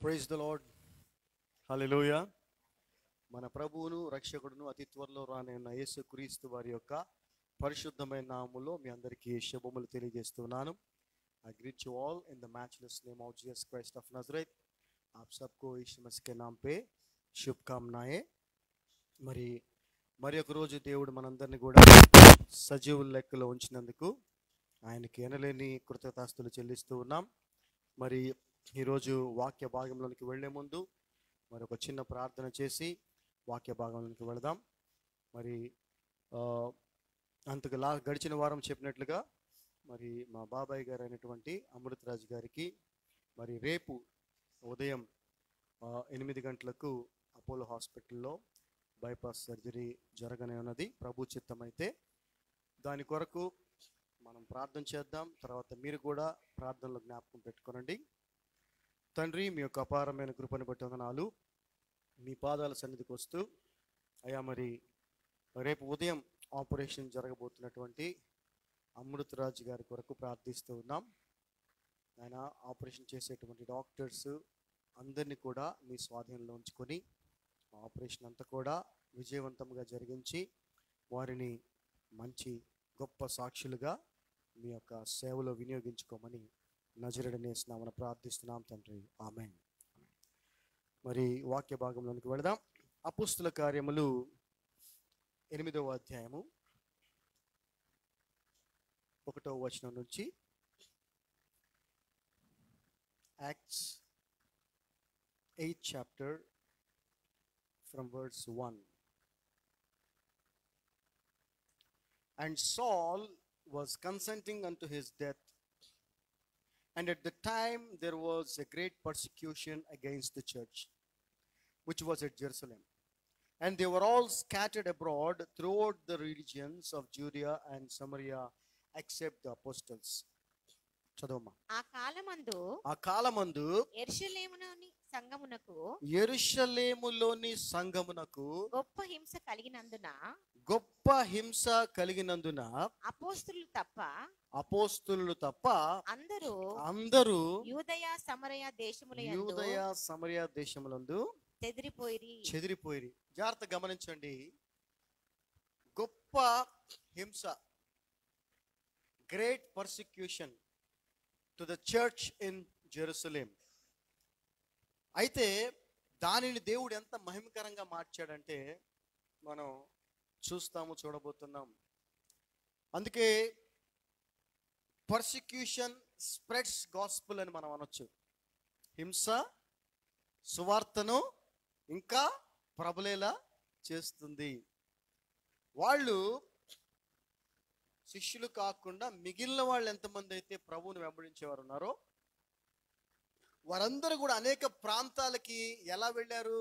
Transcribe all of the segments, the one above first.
Praise the lord. హల్లెలూయా. మన ప్రభువును రక్షకుడును అతి త్వరలో రానున్న యేసుక్రీస్తు వారి యొక్క పరిశుద్ధమైన నామములో మీ అందరికీ శుభములు తెలియజేస్తున్నాను. I greet you all in the matchless name of Jesus Christ of Nazareth. आप सबको यीशु मसीह के नाम पे శుభకామనాయే. మరి ఒక రోజు దేవుడు మనందరినీ కూడా సజీవుల లెక్కలో ఉంచినందుకు ఆయనకి ఎనలేని కృతజ్ఞతాస్తులు చెల్లిస్తూ ఉన్నాం. మరి ఈరోజు వాక్య భాగంలోనికి వెళ్లే ముందు మరి ఒక చిన్న ప్రార్థన చేసి వాక్య భాగంలోనికి వెళదాం. మరి అంతకులా గడిచిన వారం చెప్పినట్లుగా మరి మా బాబాయ్ గారు అయినటువంటి అమృతరాజు గారికి మరి రేపు ఉదయం 8 గంటలకు అపోలో హాస్పిటల్లో బైపాస్ సర్జరీ జరగనే ఉన్నది. ప్రభు చిత్తమైతే దాని కొరకు మనం ప్రార్థన చేద్దాం. తర్వాత మీరు కూడా ప్రార్థనలో జ్ఞాపకం పెట్టుకోనండి. తండ్రి, మీ యొక్క అపారమైన కృపను బట్టి వందనాలు. మీ పాదాల సన్నిధికి వస్తూ అయ్యా, మరి రేపు ఉదయం ఆపరేషన్ జరగబోతున్నటువంటి అమృతరాజు గారి కొరకు ప్రార్థిస్తూ ఉన్నాం. ఆయన ఆపరేషన్ చేసేటువంటి డాక్టర్స్ అందరినీ కూడా మీ స్వాధీనంలో ఉంచుకొని ఆపరేషన్ అంతా కూడా విజయవంతంగా జరిగించి వారిని మంచి గొప్ప సాక్షులుగా మీ యొక్క సేవలో వినియోగించుకోమని నజరేయుడైన యేసు నామమున ప్రార్థిస్తున్నాం తండ్రి, ఆమేన్. మరి వాక్య భాగంలోనికి వెళదాం. అపోస్తుల కార్యములు 8వ అధ్యాయము 1వ వచనం నుంచి. Acts 8th chapter from verse 1. And Saul was consenting unto his death, and at the time there was a great persecution against the church, which was at Jerusalem. And they were all scattered abroad throughout the regions of Judea and Samaria, except the apostles. చదవమ్మా. ఆ కాలమందు యెరూషలేములోని సంఘమునకు గొప్ప హింస కలిగినందున అపోస్తలులు తప్ప అందరూ యూదయ సమరయ దేశములందు చెదిరిపోయిరి. జాగ్రత్త గమనించండి. గొప్ప హింస, great persecution to the church in Jerusalem. అయితే దానిని దేవుడు ఎంత మహిమకరంగా మార్చాడంటే మనం చూడబోతున్నాం. అందుకే పర్సిక్యూషన్ స్ప్రెడ్స్ గాస్పుల్ అని మనం అనొచ్చు. హింస సువార్తను ఇంకా ప్రబలేలా చేస్తుంది. వాళ్ళు శిష్యులు కాకుండా మిగిలిన వాళ్ళు ఎంతమంది అయితే ప్రభువుని వెంబడించేవారు ఉన్నారో వారందరూ కూడా అనేక ప్రాంతాలకి ఎలా వెళ్ళారు?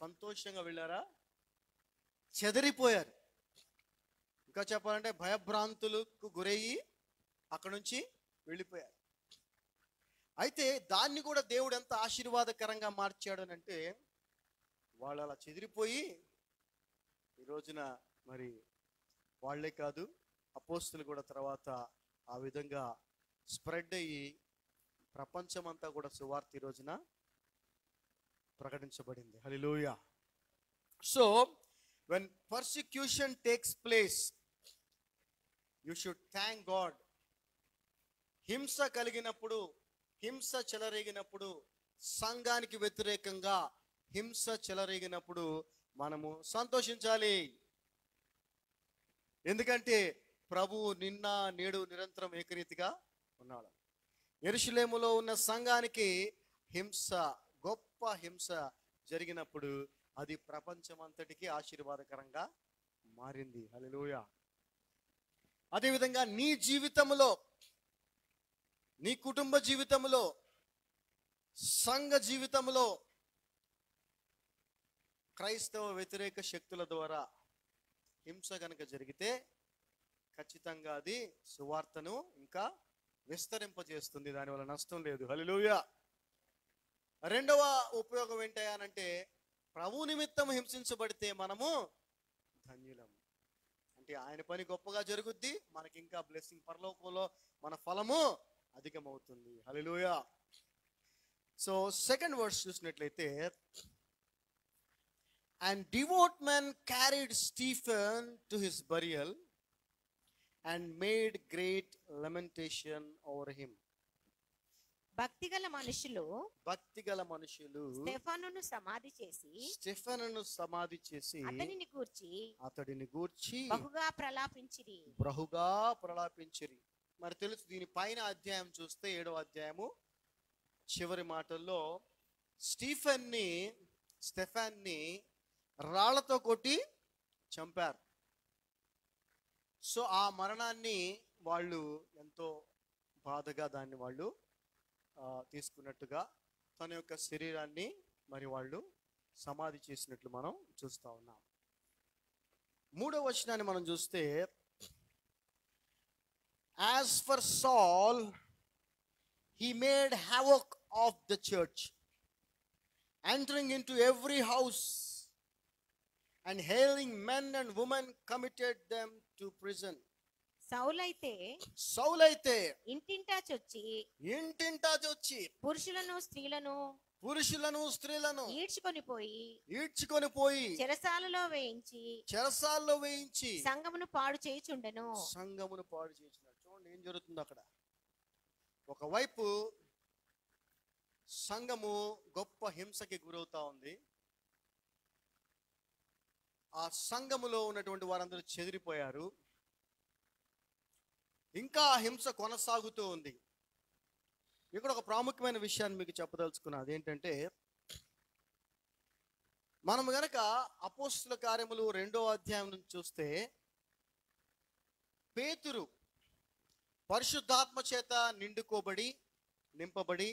సంతోషంగా వెళ్ళారా? చెదిరిపోయారు. ఇంకా చెప్పాలంటే భయభ్రాంతులకు గురయ్యి అక్కడ నుంచి వెళ్ళిపోయారు. అయితే దాన్ని కూడా దేవుడు ఎంత ఆశీర్వాదకరంగా మార్చాడు అని అంటే, వాళ్ళు అలా చెదిరిపోయి ఈ రోజున మరి వాళ్లే కాదు, అపోస్తులు కూడా తర్వాత ఆ విధంగా స్ప్రెడ్ అయ్యి ప్రపంచమంతా కూడా సువార్త ఈ రోజున ప్రకటించబడింది. Hallelujah. So when persecution takes place, you should thank God. హింస కలిగినప్పుడు, హింస చెలరేగినప్పుడు, సంఘానికి వ్యతిరేకంగా హింస చెలరేగినప్పుడు మనము సంతోషించాలి. ఎందుకంటే ప్రభువు నిన్న నేడు నిరంతరం ఏకరీతిగా ఉన్నాడు. యెరూషలేములో ఉన్న సంఘానికి హింస, గొప్ప హింస జరిగినప్పుడు అది ప్రపంచమంతటికి ఆశీర్వాదకరంగా మారింది. హల్లెలూయా. అదేవిధంగా నీ జీవితంలో, నీ కుటుంబ జీవితంలో, సంఘ జీవితంలో క్రైస్తవ వ్యతిరేక శక్తుల ద్వారా హింస కనుక జరిగితే ఖచ్చితంగా అది సువార్తను ఇంకా విస్తరింపజేస్తుంది. దానివల్ల నష్టం లేదు. హల్లెలూయా. రెండవ ఉపయోగం ఏంటంటే, ప్రభు నిమిత్తం హింసించబడితే మనము ధన్యులం. అంటే ఆయన పని గొప్పగా జరుగుద్ది, మనకి ఇంకా బ్లెస్సింగ్, పరలోకంలో మన ఫలము అధికమవుతుంది. హల్లెలూయా. సో సెకండ్ వర్స్ చూసినట్లయితే, and devout men carried Stephen to his burial and made great lamentation over him. భక్తిగల మనుషులు స్టెఫనును సమాధి చేసి అతడిని గూర్చి బహుగా ప్రలాపించిరి. మరి తెలుసు, దీని పైన అధ్యాయం చూస్తే 7వ అధ్యాయము చివరి మాటల్లో స్టెఫాన్ని రాళ్లతో కొట్టి చంపారు. సో ఆ మరణాన్ని వాళ్ళు ఎంతో బాధగా దాన్ని వాళ్ళు తీసుకున్నట్టుగా తన యొక్క శరీరాన్ని మరి వాళ్ళు సమాధి చేసినట్లు మనం చూస్తూ ఉన్నాం. 3వ వచనాన్ని మనం చూస్తే, యాజ్ ఫర్ సాల్ he made havoc of the church, entering into every house and hailing men and women committed them to prison. సౌలైతే ఇంటింటా చొచ్చి పురుషులను స్త్రీలను ఈడ్చుకొని పోయి చెరసాలలో వేయించి సంఘమును పాడు చేయుచుండెను. చూడండి ఏం జరుగుతుంది అక్కడ. ఒకవైపు సంఘము గొప్ప హింసకి గురవుతా ఉంది. ఆ సంఘములో ఉన్నటువంటి వారందరూ చెదిరిపోయారు. ఇంకా హింస కొనసాగుతూ ఉంది. ఇక్కడ ఒక ప్రాముఖ్యమైన విషయాన్ని మీకు చెప్పదలుచుకున్నా. అదేంటంటే, మనం గనక అపోస్తుల కార్యములు 2వ అధ్యాయం నుంచి చూస్తే, పేతురు పరిశుద్ధాత్మ చేత నింపబడి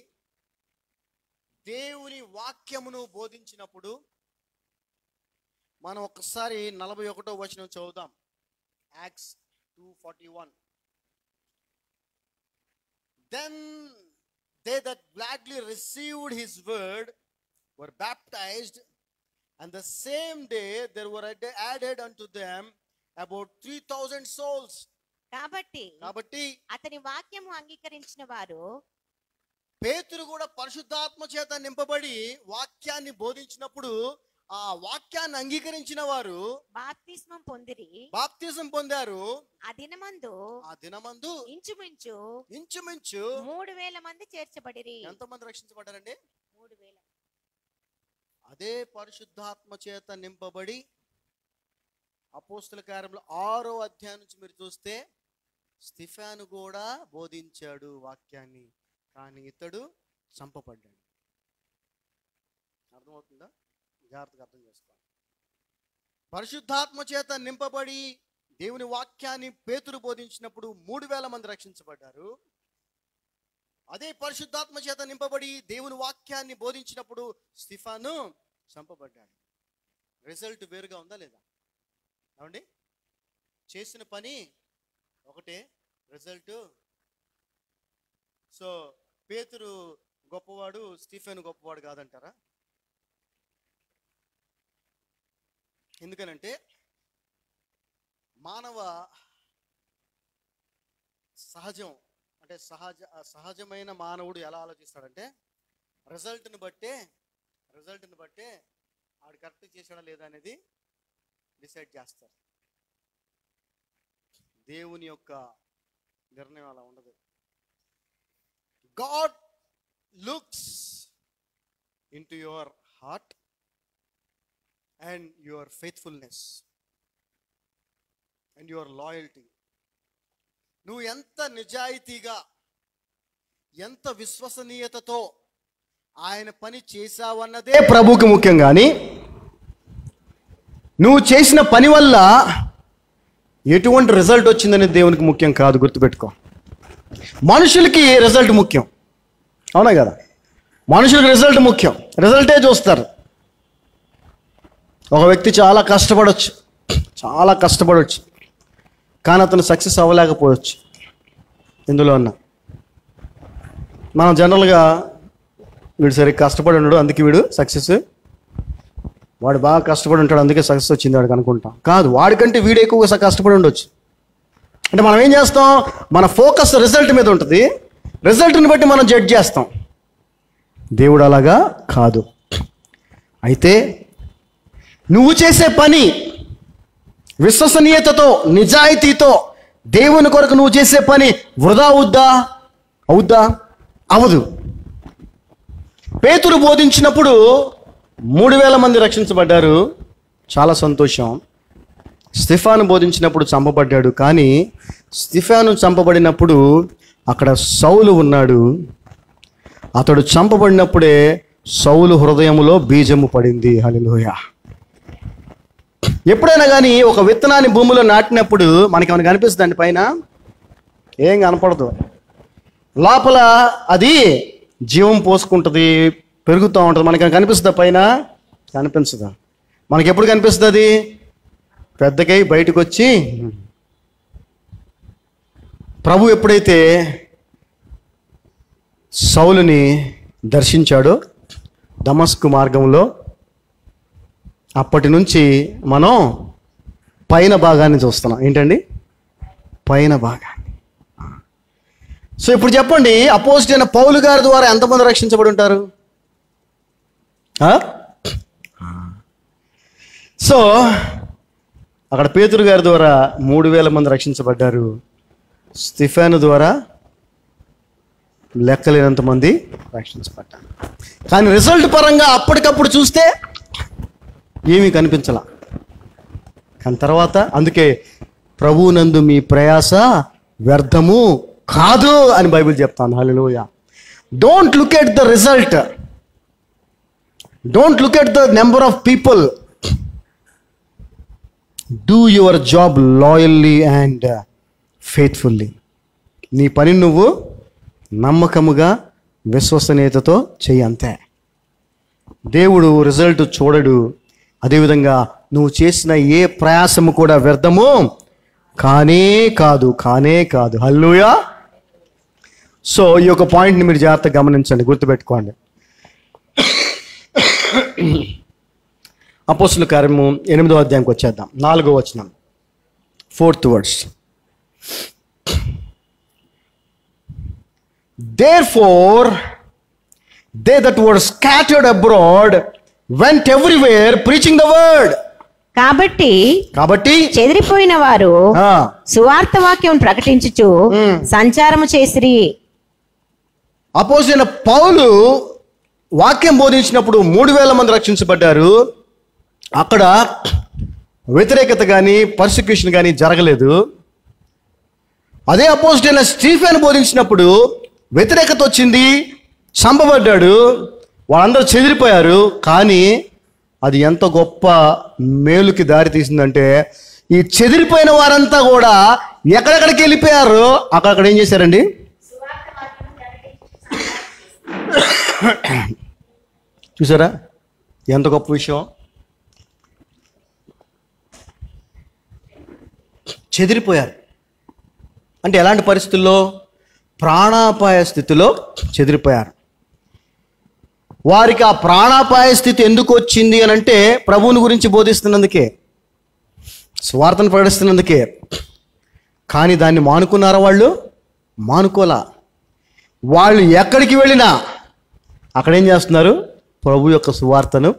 దేవుని వాక్యమును బోధించినప్పుడు, మనం ఒక్కసారి 41వ వచనం చదువుదాం. Acts 2:41. Then they that gladly received his word were baptized, and the same day there were added unto them about 3,000 souls. కాబట్టి అతని వాక్యము అంగీకరించిన వారు, పేతురు కూడా పరిశుద్ధాత్మ చేత నింపబడి వాక్యాన్ని బోధించినప్పుడు ఆ వాక్యాన్ని అంగీకరించిన వారు బాప్తిస్మం పొందారు. ఆ దినమందు ఇంచుమించు 3,000 మంది చేర్చబడిరి. ఎంతమంది రక్షించబడ్డారండి? 3,000. అదే పరిశుద్ధాత్మ చేత నింపబడి అపోస్తుల కార్యములు 6వ అధ్యాయం నుంచి మీరు చూస్తే, స్తిఫాను కూడా బోధించాడు వాక్యాన్ని, కానీ ఇతడు చంపబడ్డాడు. అర్థమవుతుందా? జాగ్రత్తగా అర్థం చేసుకోవాలి. పరిశుద్ధాత్మ చేత నింపబడి దేవుని వాక్యాన్ని పేతురు బోధించినప్పుడు 3,000 మంది రక్షించబడ్డారు. అదే పరిశుద్ధాత్మ చేత నింపబడి దేవుని వాక్యాన్ని బోధించినప్పుడు స్తిఫాను చంపబడ్డాడు. రిజల్ట్ వేరుగా ఉందా లేదా? ఏమండి, చేసిన పని ఒకటే, రిజల్ట్. సో పేతురు గొప్పవాడు, స్టీఫెన్ గొప్పవాడు కాదంటారా? ఎందుకనంటే మానవ సహజం, అంటే సహజమైన మానవుడు ఎలా ఆలోచిస్తాడంటే, రిజల్ట్ని బట్టే ఆడు కరెక్ట్ చేశాడా లేదా అనేది డిసైడ్ చేస్తారు. దేవుని యొక్క నిర్ణయం అలా ఉండదు. God looks into your heart and your faithfulness and your loyalty. నువ్వు ఎంత నిజాయితీగా, ఎంత విశ్వసనీయతతో ఆయన పని చేశావన్నదే ప్రభువుకి ముఖ్యం. కానీ నువ్వు చేసిన పని వల్ల ఎటువంటి రిజల్ట్ వచ్చిందనేది దేవునికి ముఖ్యం కాదు. గుర్తుపెట్టుకో. మనుషులకి రిజల్ట్ ముఖ్యం, అవునా కదా? మనుషులకు రిజల్ట్ ముఖ్యం, రిజల్టే చూస్తారు. ఒక వ్యక్తి చాలా కష్టపడవచ్చు కానీ అతను సక్సెస్ అవ్వలేకపోవచ్చు. ఇందులో ఉన్న మనం జనరల్గా వీడు సరిగ్గా కష్టపడి ఉన్నాడు అందుకే వీడు సక్సెస్, వాడు బాగా కష్టపడి ఉంటాడు అందుకే సక్సెస్ వచ్చింది వాడికి అనుకుంటాం. కాదు, వాడికంటే వీడు ఎక్కువగా కష్టపడి ఉండొచ్చు. అంటే మనం ఏం చేస్తాం, మన ఫోకస్ రిజల్ట్ మీద ఉంటుంది. రిజల్ట్ని బట్టి మనం జడ్జ్ చేస్తాం. దేవుడు అలాగా కాదు. అయితే నువ్వు చేసే పని విశ్వసనీయతతో, నిజాయితీతో దేవుని కొరకు నువ్వు చేసే పని వృధా అవుద్దా? అవదు. పేతురు బోధించినప్పుడు 3000 మంది రక్షించబడ్డారు, చాలా సంతోషం. స్తిఫాను బోధించినప్పుడు చంపబడ్డాడు. కానీ స్తిఫాను చంపబడినప్పుడు అక్కడ సౌలు ఉన్నాడు. అతడు చంపబడినప్పుడే సౌలు హృదయములో బీజము పడింది. హల్లెలూయా. ఎప్పుడైనా కానీ ఒక విత్తనాన్ని భూమిలో నాటినప్పుడు మనకి ఏమైనా కనిపిస్తుందండి? పైన ఏం కనపడదు. లోపల అది జీవం పోసుకుంటుంది, పెరుగుతూ ఉంటుంది. మనకి కనిపిస్తుందా? పైన కనిపించదా? మనకి ఎప్పుడు కనిపిస్తుంది? అది పెద్దకై బయటకు వచ్చి, ప్రభు ఎప్పుడైతే సౌలుని దర్శించాడో దమస్కు మార్గంలో, అప్పటి నుంచి మనం పైన భాగాన్ని చూస్తున్నాం. ఏంటండి? పైన భాగాన్ని. సో ఇప్పుడు చెప్పండి, అపోజిట్ అయిన పౌలు గారి ద్వారా ఎంతమంది రక్షించబడి ఉంటారు? సో అక్కడ పేతురు గారి ద్వారా 3000 మంది రక్షించబడ్డారు. స్తిఫాను ద్వారా లెక్కలేనంత మంది రక్షించబడ్డారు. కానీ రిజల్ట్ పరంగా అప్పటికప్పుడు చూస్తే ఏమీ కనిపించలా. కానీ తర్వాత అందుకే ప్రభువునందు మీ ప్రయాస వ్యర్థము కాదు అని బైబిల్ చెప్తాను. Hallelujah. Don't look at the result, don't look at the number of people. Do your job loyally and faithfully. నీ పని నువ్వు నమ్మకముగా, విశ్వసనీయతతో చెయ్యి, అంతే. దేవుడు రిజల్ట్ చూడడు. అదేవిధంగా నువ్వు చేసిన ఏ ప్రయాసము కూడా వ్యర్థము కానే కాదు. హల్లెలూయా. సో ఈ యొక్క పాయింట్ని మీరు జాగ్రత్తగా గమనించండి, గుర్తుపెట్టుకోండి. అపోస్తుల కార్యము 8వ అధ్యాయంకి వచ్చేద్దాం. 4వ వచనం, 4th verse. Therefore they that were scattered abroad went everywhere preaching the word. కాబట్టి చెదిరిపోయిన వారు సువార్త వాక్యం ప్రకటించుచు సంచారము చేసిరి. అపోస్తలుడైన పౌలు వాక్యం బోధించినప్పుడు 3000 మంది రక్షించబడ్డారు. అక్కడ వ్యతిరేకత కానీ పర్సిక్యూషన్ కానీ జరగలేదు. అదే అపోస్తలుడైన స్టీఫెన్ బోధించినప్పుడు వ్యతిరేకత వచ్చింది, చంపబడ్డాడు, వాళ్ళందరూ చెదిరిపోయారు. కానీ అది ఎంత గొప్ప మేలుకి దారి తీసిందంటే, ఈ చెదిరిపోయిన వారంతా కూడా ఎక్కడెక్కడికి వెళ్ళిపోయారు, అక్కడక్కడ ఏం చేశారండి? చూసారా ఎంత గొప్ప విషయం? చెదిరిపోయారు అంటే ఎలాంటి పరిస్థితుల్లో? ప్రాణాపాయ స్థితిలో చెదిరిపోయారు. వారికి ఆ ప్రాణాపాయ స్థితి ఎందుకు వచ్చింది అని అంటే, ప్రభువుని గురించి బోధిస్తున్నందుకే, స్వార్థను ప్రకటిస్తున్నందుకే. కానీ దాన్ని మానుకున్నారా వాళ్ళు? మానుకోలా. వాళ్ళు ఎక్కడికి వెళ్ళినా అక్కడేం చేస్తున్నారు? ప్రభు యొక్క సువార్తను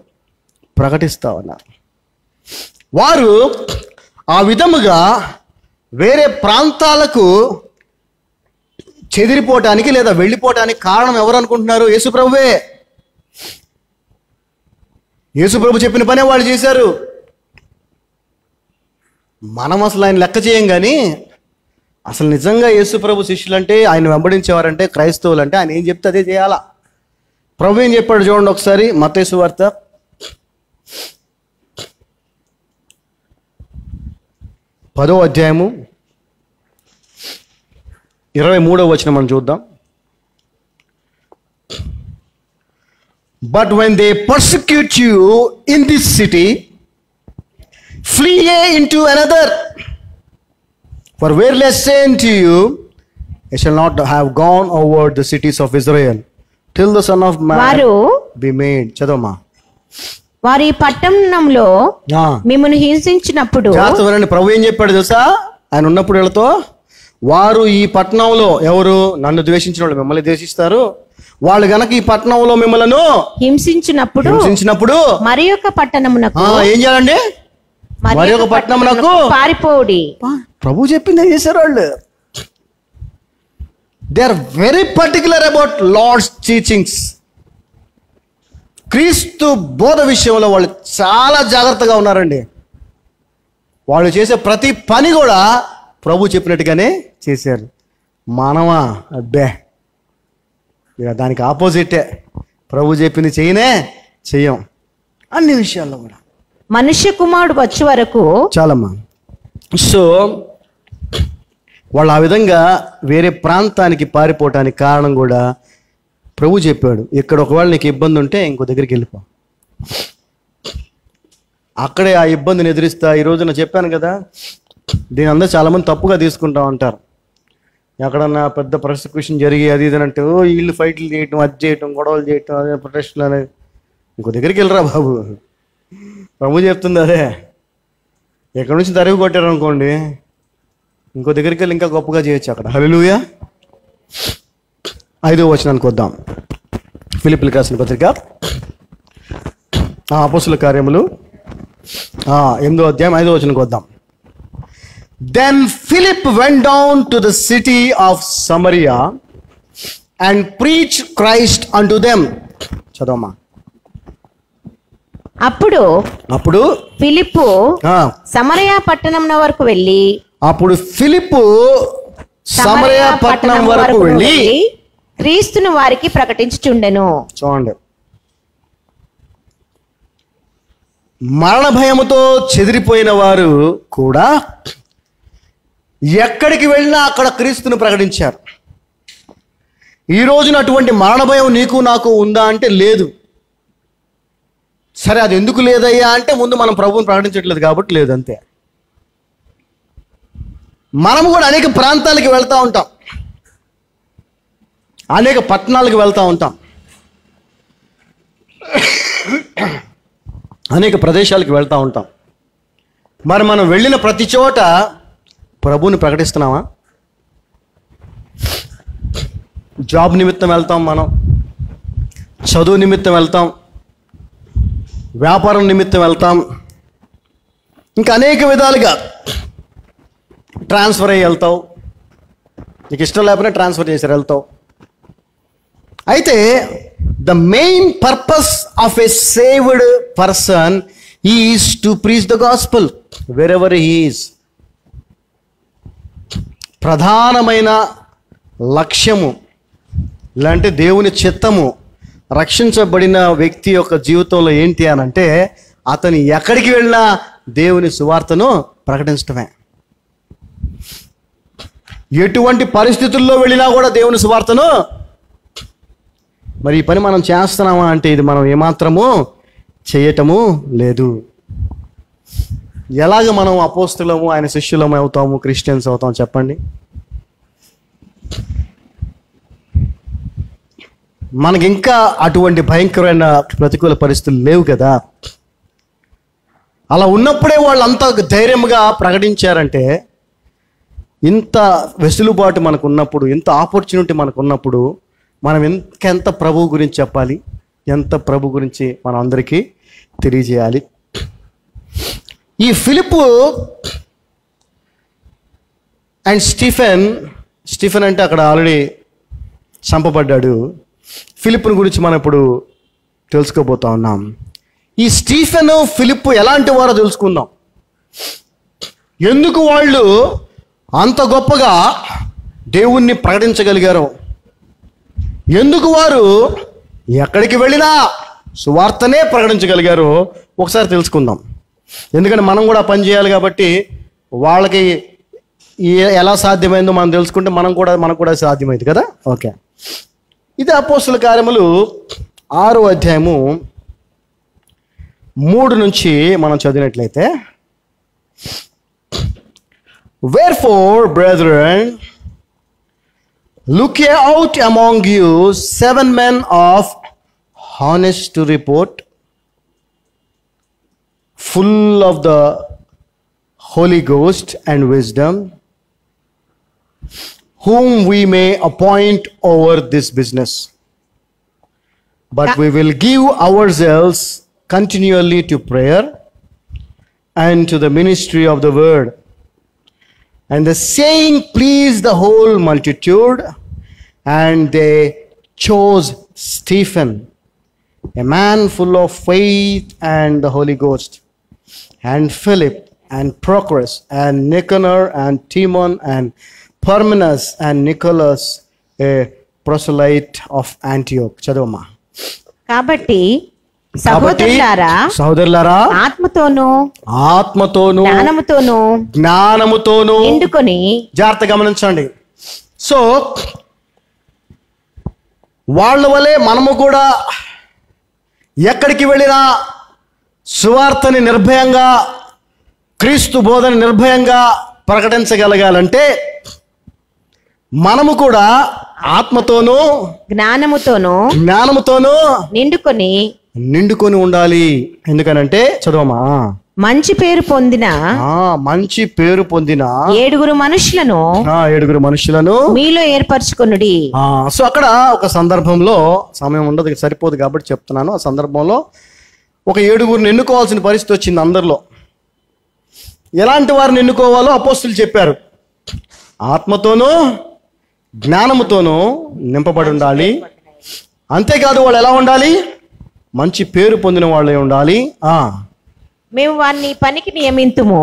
ప్రకటిస్తూ ఉన్నారు. వారు ఆ విధముగా వేరే ప్రాంతాలకు చెదిరిపోవటానికి లేదా వెళ్ళిపోవటానికి కారణం ఎవరు అనుకుంటున్నారు? యేసుప్రభువే. యేసుప్రభు చెప్పిన పనే వాళ్ళు చేశారు. మనం అసలు ఆయన లెక్క చేయం. కానీ అసలు నిజంగా యేసుప్రభు శిష్యులంటే, ఆయన వెంబడించేవారంటే, క్రైస్తవులు అంటే ఆయన ఏం చెప్తే అదే చేయాలా. ప్రభు ఏం చెప్పాడు చూడండి ఒకసారి, మత్తయి సువార్త 10వ అధ్యాయము 23వ వచనం మనం చూద్దాం. But when they persecute you in this city, flee ye into another. For verily I say unto you, I shall not have gone over the cities of Israel till the Son of Man be made. చదవమ్మా. వారి పట్టణంలో మిమ్మల్ని హింసించినప్పుడు, ప్రభు ఏం చెప్పాడు తెలుసా? ఆయన ఉన్నప్పుడు వీళ్ళతో, వారు ఈ పట్టణంలో, ఎవరు నన్ను ద్వేషించిన వాళ్ళు మిమ్మల్ని ద్వేషిస్తారు, వాళ్ళు గనక ఈ పట్టణంలో మిమ్మల్ని హింసించినప్పుడు మరి యొక్క పట్టణమునకు ఏం చేయాలండి? మరి యొక్క పట్టణమునకు పారిపోడి. ప్రభు చెప్పింది చేశారు వాళ్ళు. They are very particular about Lord's teachings. క్రీస్తు బోధ విషయంలో వాళ్ళు చాలా జాగ్రత్తగా ఉన్నారండి. వాళ్ళు చేసే ప్రతి పని కూడా ప్రభు చెప్పినట్టుగానే చేశారు. మనమా అబ్బే ఇక దానికి ఆపోజిటే. ప్రభు చెప్పింది చెయ్యం అన్ని విషయాల్లో కూడా. మనుష్య కుమారుడు వచ్చే వరకు చాలమ్మా. సో వాళ్ళు ఆ విధంగా వేరే ప్రాంతానికి పారిపోవటానికి కారణం కూడా ప్రభు చెప్పాడు. ఇక్కడ ఒకవేళ నీకు ఇబ్బంది ఉంటే ఇంకో దగ్గరికి వెళ్ళిపో, అక్కడే ఆ ఇబ్బందిని ఎదిరిస్తా. ఈరోజు నేను చెప్పాను కదా, దీని అందరూ చాలామంది తప్పుగా తీసుకుంటా ఉంటారు. ఎక్కడన్నా పెద్ద ప్రాసిక్యూషన్ జరిగి అది ఇది అంటే వీళ్ళు ఫైట్లు చేయటం, అది చేయటం, గొడవలు చేయటం, అదే ప్రొటెస్ట్లు అనేది. ఇంకో దగ్గరికి వెళ్ళరా బాబు, ప్రభు చెప్తుంది అదే. ఎక్కడి నుంచి తరిగి కొట్టారు అనుకోండి, ఇంకో దగ్గరికి వెళ్ళి ఇంకా గొప్పగా చేయొచ్చు అక్కడ. హల్లెలూయా. 5వ వచనానికి వద్దాం. ఫిలిప్పీయులకు రాసిన పత్రిక అపోస్తలుల కార్యములు 8వ అధ్యాయం 5వ వచనానికి వద్దాం. Then Philip went down to the city of Samaria and preached Christ unto them. చదవమ్మా. అప్పుడు ఫిలిప్పు సమరయ పట్టణం వరకు వెళ్ళి క్రీస్తును వారికి ప్రకటించుచుండెను. చూడండి, మరణ భయముతో చెదిరిపోయిన వారు కూడా ఎక్కడికి వెళ్ళినా అక్కడ క్రీస్తును ప్రకటించారు. ఈ రోజున అటువంటి మరణ భయం నీకు నాకు ఉందా అంటే లేదు. సరే, అది ఎందుకు లేదయ్యా అంటే ముందు మనం ప్రభువుని ప్రకటించట్లేదు కాబట్టి లేదు, అంతే. మనము కూడా అనేక ప్రాంతాలకి వెళ్తూ ఉంటాం, అనేక పట్టణాలకు వెళ్తూ ఉంటాం, అనేక ప్రదేశాలకు వెళ్తూ ఉంటాం. మరి మనం వెళ్ళిన ప్రతి చోట ప్రభువుని ప్రకటిస్తున్నామా? జాబ్ నిమిత్తం వెళ్తాం, మనం చదువు నిమిత్తం వెళ్తాం, వ్యాపారం నిమిత్తం వెళ్తాం, ఇంకా అనేక విధాలుగా ట్రాన్స్ఫర్ అయ్యి వెళ్తావు. నీకు ఇష్టం లేకపోయినా ట్రాన్స్ఫర్ చేసి వెళ్తావు. అయితే the main purpose of a saved person is to preach the gospel wear ever he is. ప్రధానమైన లక్ష్యము ఇలాంటి దేవుని చిత్తము రక్షించబడిన వ్యక్తి యొక్క జీవితంలో ఏంటి అని అంటే, అతను ఎక్కడికి వెళ్ళినా దేవుని సువార్తను ప్రకటించడమే. ఎటువంటి పరిస్థితుల్లో వెళ్ళినా కూడా దేవుని సువార్తను. మరి ఈ పని మనం చేస్తున్నామా అంటే ఇది మనం ఏమాత్రము చేయటము లేదు. ఎలాగ మనం అపోస్తులము, ఆయన శిష్యులము అవుతాము, క్రిస్టియన్స్ అవుతాము చెప్పండి? మనకి ఇంకా అటువంటి భయంకరమైన ప్రతికూల పరిస్థితులు లేవు కదా. అలా ఉన్నప్పుడే వాళ్ళు అంత ధైర్యంగా ప్రకటించారంటే, ఇంత వెసులుబాటు మనకు ఉన్నప్పుడు, ఇంత ఆపర్చునిటీ మనకు ఉన్నప్పుడు మనం ఎంత ప్రభు గురించి చెప్పాలి, ఎంత ప్రభు గురించి మనం అందరికీ తెలియజేయాలి. ఈ ఫిలిప్పు అండ్ స్టీఫెన్ అంటే అక్కడ ఆల్రెడీ చంపబడ్డాడు. ఫిలిప్పుని గురించి మనం ఇప్పుడు తెలుసుకోబోతా ఉన్నాం. ఈ స్టీఫెన్, ఫిలిప్పు ఎలాంటి వారో తెలుసుకుందాం. ఎందుకు వాళ్ళు అంత గొప్పగా దేవుణ్ణి ప్రకటించగలిగారు, ఎందుకు వారు ఎక్కడికి వెళ్ళినా సువార్తనే ప్రకటించగలిగారు ఒకసారి తెలుసుకుందాం. ఎందుకంటే మనం కూడా పని చేయాలి కాబట్టి వాళ్ళకి ఎలా సాధ్యమైందో మనం తెలుసుకుంటే మనకు కూడా సాధ్యమైంది కదా. ఓకే, ఇది అపోస్తలుల కార్యములు 6వ అధ్యాయము 3 నుంచి మనం చదివినట్లయితే, Wherefore, brethren, look ye out among you 7 men of honest report, full of the Holy Ghost and wisdom, whom we may appoint over this business. but we will give ourselves continually to prayer and to the ministry of the word. And the saying pleased the whole multitude, and they chose Stephen, a man full of faith and the Holy Ghost, and Philip, and Prochorus, and Nicanor, and Timon, and Parmenas, and Nicholas, a proselyte of Antioch. చదవమ్మా. కాబట్టి సహోదరులారా ఆత్మతోను జ్ఞానముతోను నిండుకొని, జాగ్రత్త గమనించండి. So వాళ్ళ వలె మనము కూడా ఎక్కడికి వెళ్ళినా సువార్తని నిర్భయంగా, క్రీస్తు బోధన నిర్భయంగా ప్రకటించగలగాలంటే మనము కూడా ఆత్మతోనూ జ్ఞానముతోనూ నిండుకొని ఉండాలి. ఎందుకనంటే చదవమా, మంచి పేరు పొందిన 7 మనుషులను మీలో ఏర్పరచుకొనుడి. సో అక్కడ ఒక సందర్భంలో, సమయం ఉండదు సరిపోదు కాబట్టి చెప్తున్నాను, ఆ సందర్భంలో ఒక 7 ఎన్నుకోవాల్సిన పరిస్థితి వచ్చింది అందరిలో. ఎలాంటి వారిని ఎన్నుకోవాలో అపోస్తులు చెప్పారు. ఆత్మతోనూ జ్ఞానముతోనూ నింపబడి ఉండాలి. అంతేకాదు వాళ్ళు ఎలా ఉండాలి? మంచి పేరు పొందిన వాళ్ళే ఉండాలి. మేము వారిని పనికి నియమిస్తాము.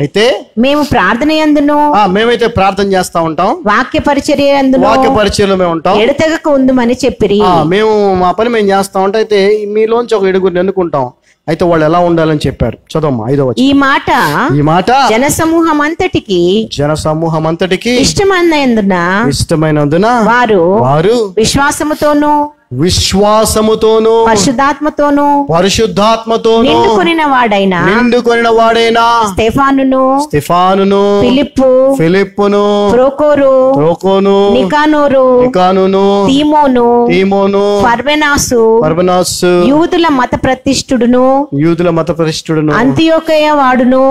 అయితే మేము ప్రార్థన యందును, మేమైతే ప్రార్థన చేస్తా ఉంటాం, వాక్య పరిచర్యలో మేము ఉంటాం, ఎడతెగక ఉందుమని చెప్పిరి. మేము మా పని మేము చేస్తా ఉంటాం. అయితే మీలోంచి ఒక 7 ఎన్నుకుంటాం. అయితే వాళ్ళు ఎలా ఉండాలని చెప్పారు. చదవమ్మా 5వ వచనం. ఈ మాట జనసమూహం అంతటికి ఇష్టమైనందున వారు విశ్వాసముతోను పరిశుద్ధాత్మతోను నిండుకొనిన వాడైన స్టెఫానును ఫిలిప్పును ప్రోకోను నికానోరు తీమోను పర్మెనాసు యూదుల మత ప్రతిష్ఠుడును అంతియోకయ వాడును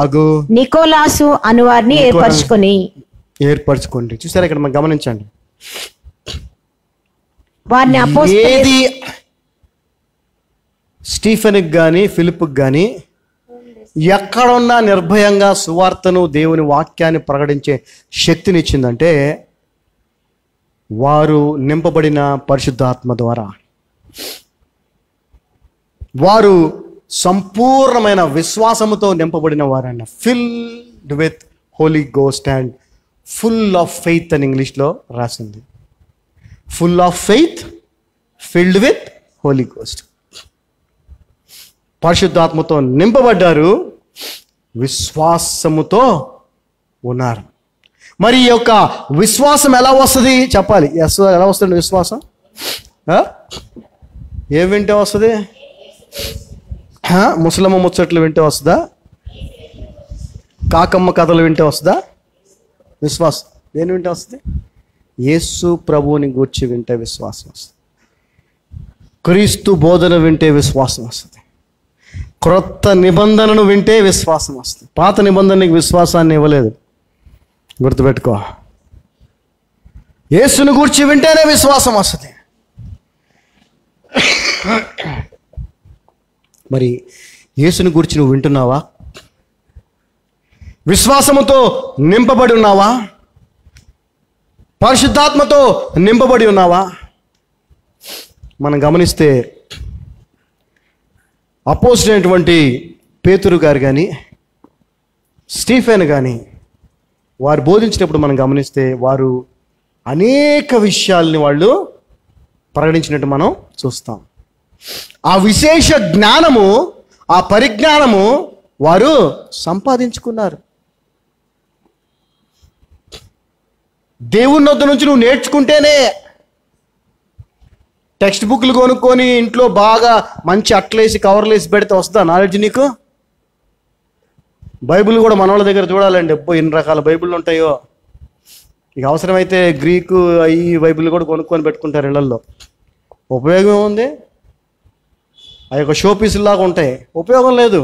అగు నికోలాసు అను వారిని ఏర్పరచుకోండి. చూసారా, ఇక్కడ మనం గమనించండి, వారిని ఏది స్టీఫెన్కి కానీ ఫిలిప్కి కానీ ఎక్కడున్నా నిర్భయంగా సువార్తను, దేవుని వాక్యాన్ని ప్రకటించే శక్తినిచ్చిందంటే వారు నింపబడిన పరిశుద్ధాత్మ ద్వారా, వారు సంపూర్ణమైన విశ్వాసముతో నింపబడిన వారన్న, filled with Holi ghost and full of faith అని ఇంగ్లీష్లో రాసింది. Full of faith, filled with Holi ghost. పరిశుద్ధాత్మతో నింపబడ్డారు, విశ్వాసముతో ఉన్నారు. మరి ఈ యొక్క విశ్వాసం ఎలా వస్తుంది చెప్పాలి. ఎలా వస్తుంది విశ్వాసం? ఏం వింటే వస్తుంది? ముసలమ్మ ముచ్చట్లు వింటే వస్తుందా? కాకమ్మ కథలు వింటే వస్తుందా? విశ్వాసం దేని వింటే వస్తుంది? యేసు ప్రభువుని గూర్చి వింటే విశ్వాసం వస్తుంది. క్రీస్తు బోధన వింటే విశ్వాసం వస్తుంది. క్రొత్త నిబంధనను వింటే విశ్వాసం వస్తుంది. పాత నిబంధనకి విశ్వాసాన్ని ఇవ్వలేదు, గుర్తుపెట్టుకో. యేసుని గూర్చి వింటేనే విశ్వాసం వస్తుంది. మరి యేసుని గూర్చి నువ్వు వింటున్నావా? విశ్వాసముతో నింపబడి ఉన్నావా? పరిశుద్ధాత్మతో నింపబడి ఉన్నావా? మనం గమనిస్తే అపోజిట్ పేతురు గారు కానీ స్టీఫెన్ కానీ వారు బోధించినప్పుడు మనం గమనిస్తే వారు అనేక విషయాల్ని వాళ్ళు ప్రకటించినట్టు మనం చూస్తాం. ఆ విశేష జ్ఞానము, ఆ పరిజ్ఞానము వారు సంపాదించుకున్నారు. దేవుని వద్ద నుంచి నువ్వు నేర్చుకుంటేనే, టెక్స్ట్ బుక్లు కొనుక్కొని ఇంట్లో బాగా మంచి అట్లేసి కవర్లేసి పెడితే వస్తుందా నాలెడ్జ్ నీకు? బైబిల్ కూడా మన వాళ్ళ దగ్గర చూడాలండి. ఎన్ని రకాల బైబిళ్ళు ఉంటాయో. ఇక అవసరమైతే గ్రీకు ఈ బైబిల్ కూడా కొనుక్కొని పెట్టుకుంటారు ఇళ్లల్లో. ఉపయోగం ఉంది? ఆ యొక్క షో పీసులాగా ఉంటాయి, ఉపయోగం లేదు.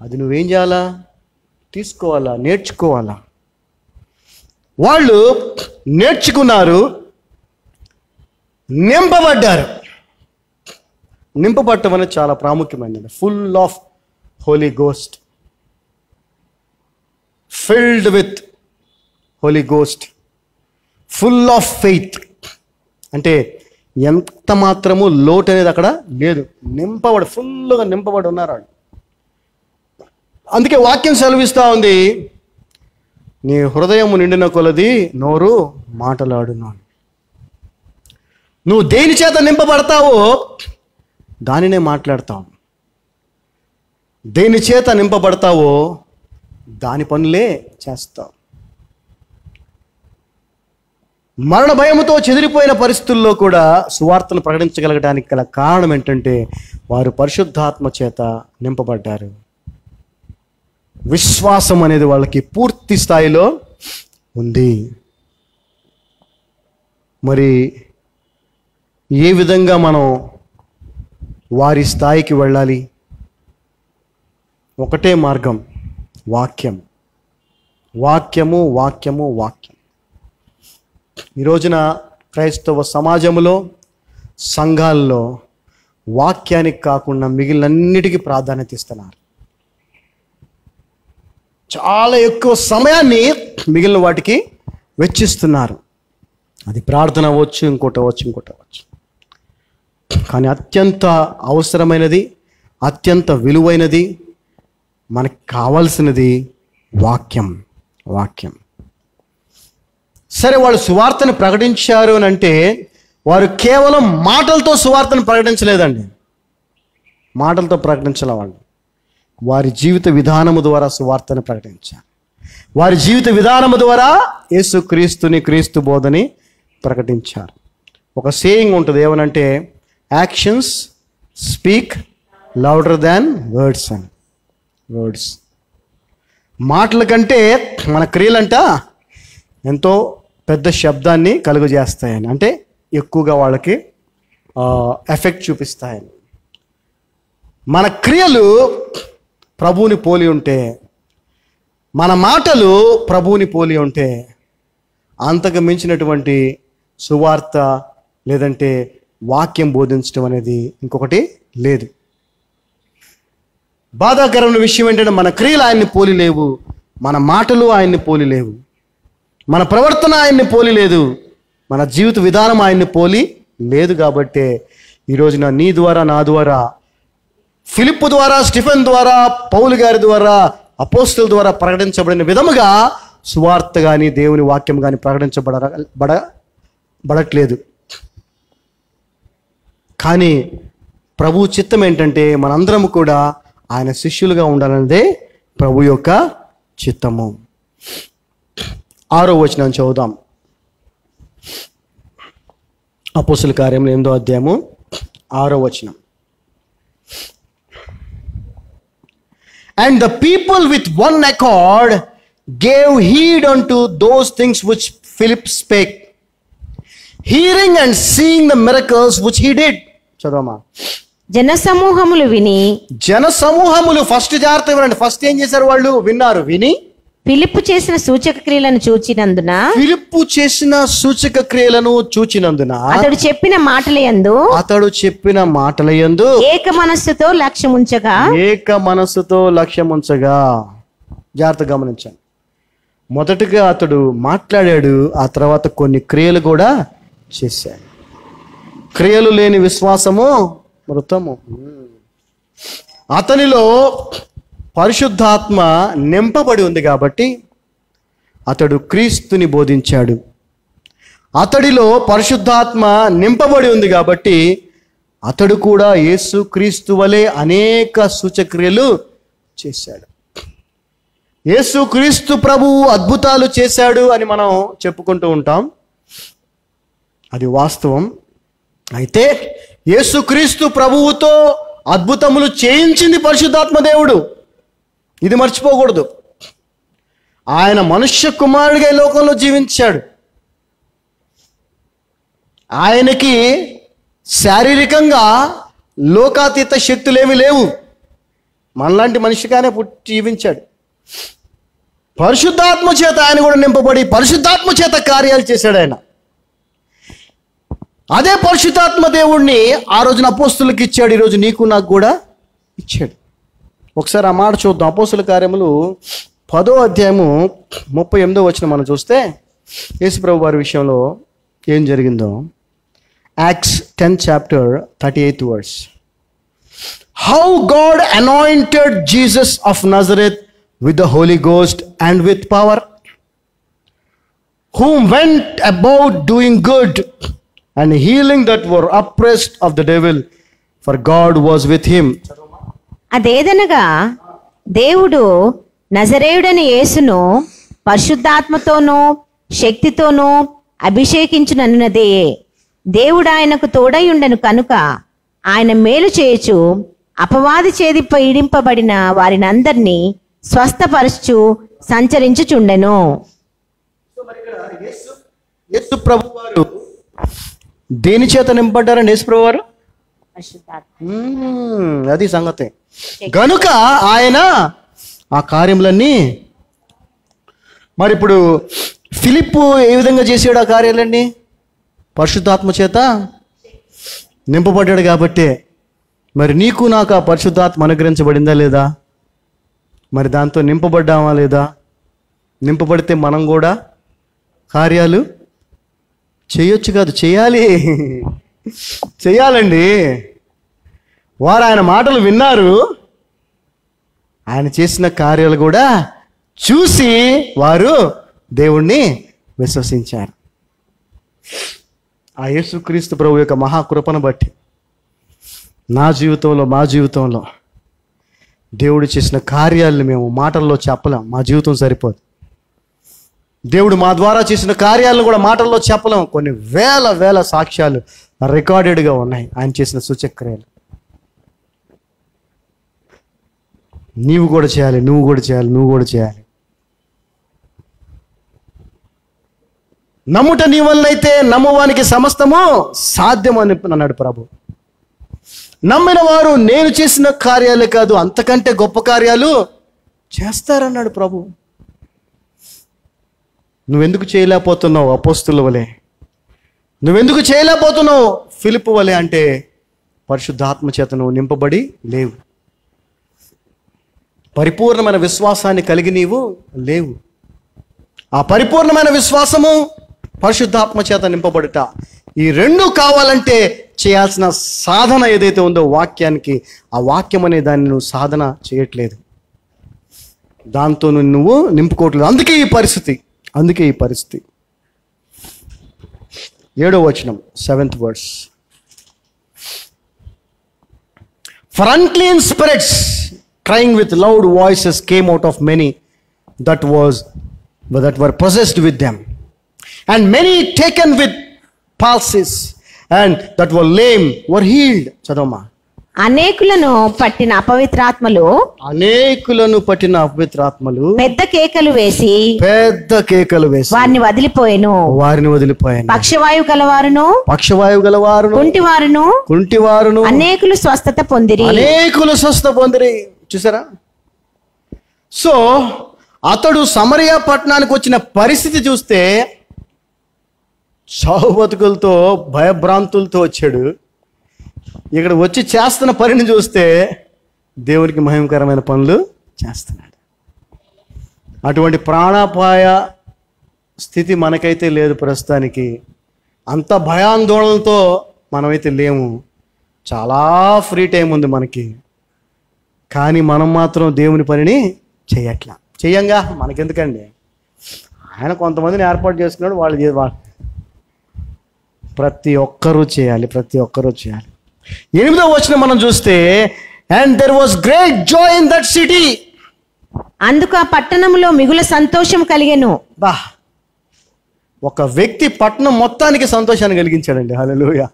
అది నువ్వేం చేయాలా? తీసుకోవాలా, నేర్చుకోవాలా. వాళ్ళు నేర్చుకున్నారు, నింపబడ్డారు. నింపబడటం అనేది చాలా ప్రాముఖ్యమైనది. Full of Holy Ghost, filled with Holi Ghost, full of faith. అంటే ఎంత మాత్రము లోటు అనేది అక్కడ లేదు. ఫుల్గా నింపబడి ఉన్నారు వాళ్ళు. అందుకే వాక్యం సెలవిస్తూ ఉంది, నీ హృదయము నిండిన కొలది నోరు మాటలాడును. నువ్వు దేని చేత నింపబడతావో దానినే మాట్లాడతావు. దేని చేత నింపబడతావో దాని పనులే చేస్తావు. మరణ భయముతో చెదిరిపోయిన పరిస్థితుల్లో కూడా సువార్తను ప్రకటించగలగడానికి గల కారణం ఏంటంటే వారు పరిశుద్ధాత్మ చేత నింపబడ్డారు. విశ్వాసం అనేది వాళ్ళకి పూర్తి స్థాయిలో ఉంది. మరి ఏ విధంగా మనం వారి స్థాయికి వెళ్ళాలి? ఒకటే మార్గం, వాక్యం, వాక్యము, వాక్యము, వాక్యం. ఈ రోజున క్రైస్తవ సమాజంలో, సంఘాల్లో వాక్యానికి కాకుండా మిగిలినన్నిటికీ ప్రాధాన్యత ఇస్తున్నారు. చాలా ఎక్కువ సమయాన్ని మిగిలిన వాటికి వెచ్చిస్తున్నారు. అది ప్రార్థన అవ్వచ్చు, ఇంకోటి అవ్వచ్చు. కానీ అత్యంత అవసరమైనది, అత్యంత విలువైనది, మనకు కావాల్సినది వాక్యం. వాక్యం. సరే, వాళ్ళు సువార్తను ప్రకటించారు అని అంటే వారు కేవలం మాటలతో సువార్తను ప్రకటించలేదండి. మాటలతో ప్రకటించాల వాళ్ళు. వారి జీవిత విధానము ద్వారా సువార్తను ప్రకటించారు. వారి జీవిత విధానము ద్వారా యేసు క్రీస్తుని, క్రీస్తు బోధని ప్రకటించారు. ఒక సేయింగ్ ఉంటుంది, ఏమనంటే యాక్షన్స్ స్పీక్ లౌడర్ దాన్ వర్డ్స్ అని. వర్డ్స్, మాటల కంటే మన క్రియలంట ఎంతో పెద్ద శబ్దాన్ని కలుగజేస్తాయని, అంటే ఎక్కువగా వాళ్ళకి ఎఫెక్ట్ చూపిస్తాయని. మన క్రియలు ప్రభువుని పోలి ఉంటే, మన మాటలు ప్రభువుని పోలి ఉంటే అంతకు మించినటువంటి సువార్త లేదంటే వాక్యం బోధించడం అనేది ఇంకొకటి లేదు. బాధాకరమైన విషయం ఏంటంటే మన క్రియలు ఆయన్ని పోలి లేవు, మన మాటలు ఆయన్ని పోలి లేవు, మన ప్రవర్తన ఆయన్ని పోలి లేదు, మన జీవిత విధానం ఆయన్ని పోలి లేదు. కాబట్టి ఈరోజున నీ ద్వారా, నా ద్వారా, ఫిలిప్పు ద్వారా, స్టిఫెన్ ద్వారా, పౌలు గారి ద్వారా, అపోస్తలుల ద్వారా ప్రకటించబడిన విధముగా సువార్త కానీ దేవుని వాక్యం కానీ ప్రకటించబడట్లేదు. కానీ ప్రభు చిత్తం ఏంటంటే మనందరం కూడా ఆయన శిష్యులుగా ఉండాలన్నదే ప్రభు యొక్క చిత్తము. 6వ వచనం చదువుదాం. అపోస్తలుల కార్యములు 8వ అధ్యాయము 6వ వచనం. And the people with one accord gave heed unto those things which Philip spake, hearing and seeing the miracles which he did. చదవమా. జనసమూహములు విని, జనసమూహములు ఫస్ట్ జాగ్రత్త ఇవ్వండి. ఫస్ట్ ఏం చేశారు? వాళ్ళు విన్నారు. విని ఫిలిప్పు చేసిన సూచక క్రియలను చూచినందున, ఫిలిప్పు చేసిన సూచక క్రియలను చూచినందున అతడు చెప్పిన మాటలయందు ఏక మనస్సుతో లక్ష్యముంచగా. జాగ్రత్త గమనించండి. మొదటగా అతడు మాట్లాడాడు, ఆ తర్వాత కొన్ని క్రియలు కూడా చేశాడు. క్రియలు లేని విశ్వాసము మృతము. అతనిలో పరిశుద్ధాత్మ నింపబడి ఉంది కాబట్టి అతడు క్రీస్తుని బోధించాడు. అతడిలో పరిశుద్ధాత్మ నింపబడి ఉంది కాబట్టి అతడు కూడా యేసు క్రీస్తు వలె అనేక సూచక్రియలు చేశాడు. యేసు క్రీస్తు ప్రభువు అద్భుతాలు చేశాడు అని మనం చెప్పుకుంటూ ఉంటాం, అది వాస్తవం. అయితే యేసు క్రీస్తు ప్రభువుతో అద్భుతములు చేయించింది పరిశుద్ధాత్మ దేవుడు. ఇది మర్చిపోకూడదు. ఆయన మనుష్య కుమారుడిగా ఈ లోకంలో జీవించాడు. ఆయనకి శారీరకంగా లోకాతీత శక్తులేమీ లేవు. మనలాంటి మనిషిగానే పుట్టి జీవించాడు. పరిశుద్ధాత్మ చేత ఆయన కూడా నింపబడి పరిశుద్ధాత్మ చేత కార్యాలు చేశాడు. ఆయన అదే పరిశుద్ధాత్మ దేవుణ్ణి ఆ రోజున అపోస్తులకు ఇచ్చాడు, ఈరోజు నీకు నాకు కూడా ఇచ్చాడు. ఒకసారి ఆ మాట చూద్దాం. అపోస్తుల కార్యములు 10వ అధ్యాయము 38వ వచనం మనం చూస్తే యేసుప్రభు వారి విషయంలో ఏం జరిగిందో. Acts 10th chapter 38th verse. How God anointed Jesus of Nazareth with the Holy Ghost and with power, whom went about doing good and healing that were oppressed of the devil, for God was with him. అదేదనగా దేవుడు నజరేయుడని యేసును పరిశుద్ధాత్మతోనూ శక్తితోనూ అభిషేకించునన్నదే. దేవుడు ఆయనకు తోడయుండెను కనుక ఆయన మేలు చేయుచు అపవాది చేది పీడింపబడిన వారినందరినీ స్వస్థపరచు సంచరించుచుండెను. యేసు ప్రభు వారు దేని చేత నింపడ్డారండి? యేసు ప్రభు వారు అది సంగతి. గనుక ఆయన ఆ కార్యములన్నీ, మరి ఇప్పుడు ఫిలిప్పు ఏ విధంగా చేసాడు ఆ కార్యాలన్నీ? పరిశుద్ధాత్మ చేత నింపబడ్డాడు కాబట్టే. మరి నీకు నాకు ఆ పరిశుద్ధాత్మ అనుగ్రహించబడిందా లేదా? మరి దాంతో నింపబడ్డామా లేదా? నింపబడితే మనం కూడా కార్యాలు చేయొచ్చు కాదు, చేయాలి, చేయాలండి. వారు ఆయన మాటలు విన్నారు, ఆయన చేసిన కార్యాలు కూడా చూసి వారు దేవుణ్ణి విశ్వసించారు. ఆ యేసుక్రీస్తు ప్రభు యొక్క మహాకృపను బట్టి నా జీవితంలో, మా జీవితంలో దేవుడు చేసిన కార్యాలను మేము మాటల్లో చెప్పలేం, మా జీవితం సరిపోదు. దేవుడు మా ద్వారా చేసిన కార్యాలను కూడా మాటల్లో చెప్పలేం. కొన్ని వేల సాక్ష్యాలు రికార్డెడ్గా ఉన్నాయి ఆయన చేసిన సూచక్రియలు. నీవు కూడా చేయాలి, నువ్వు కూడా చేయాలి, నువ్వు కూడా చేయాలి. నమ్ముట నీ వల్లైతే నమ్మువానికి సమస్తము సాధ్యం అని అన్నాడు ప్రభు. నమ్మిన వారు నేను చేసిన కార్యాలే కాదు అంతకంటే గొప్ప కార్యాలు చేస్తారన్నాడు ప్రభు. నువ్వెందుకు చేయలేకపోతున్నావు అపోస్తుల వలె? నువ్వెందుకు చేయలేకపోతున్నావు ఫిలిప్పు వలె? అంటే పరిశుద్ధాత్మ చేత నువ్వు నింపబడి లేవు. పరిపూర్ణమైన విశ్వాసాన్ని కలిగి నీవు లేవు. ఆ పరిపూర్ణమైన విశ్వాసము, పరిశుద్ధాత్మ చేత నింపబడుట, ఈ రెండు కావాలంటే చేయాల్సిన సాధన ఏదైతే ఉందో వాక్యానికి, ఆ వాక్యం అనే దాన్ని నువ్వు సాధన చేయట్లేదు, దాంతో నువ్వు నింపుకోవట్లేదు. అందుకే ఈ పరిస్థితి. 7వ వచనం 7th verse. For unclean spirits crying with loud voices came out of many that were possessed with them, and many taken with palsies and that were lame were healed. చదవమ్మా. అనేకులను పట్టిన అపవిత్రాత్మలు పెద్ద కేకలు వేసి వారిని వదిలిపోయెను. పక్షవాయు గలవారును కుంటివారును అనేకులు స్వస్థత పొందిరి. చూసారా? సో అతడు సమరయ పట్టణానికి వచ్చిన పరిస్థితి చూస్తే చావు బతుకులతో భయభ్రాంతులతో వచ్చాడు. ఇక్కడ వచ్చి చేస్తున్న పనిని చూస్తే దేవునికి మహిమకరమైన పనులు చేస్తున్నాడు. అటువంటి ప్రాణాపాయ స్థితి మనకైతే లేదు ప్రస్తుతానికి. అంత భయాందోళనతో మనమైతే లేము. చాలా ఫ్రీ టైం ఉంది మనకి. కానీ మనం మాత్రం దేవుని పనిని చెయ్యంగా. మనకెందుకండి? ఆయన కొంతమందిని ఏర్పాటు చేసుకున్నాడు. వాళ్ళు ప్రతి ఒక్కరూ చేయాలి. 8వ వచనం మనం చూస్తే, and there was great joy in that city. అందుకు ఆ పట్టణంలో మిగుల సంతోషం కలిగెను. ఒక వ్యక్తి పట్టణం మొత్తానికి సంతోషాన్ని కలిగించాడండి. హల్లెలూయా.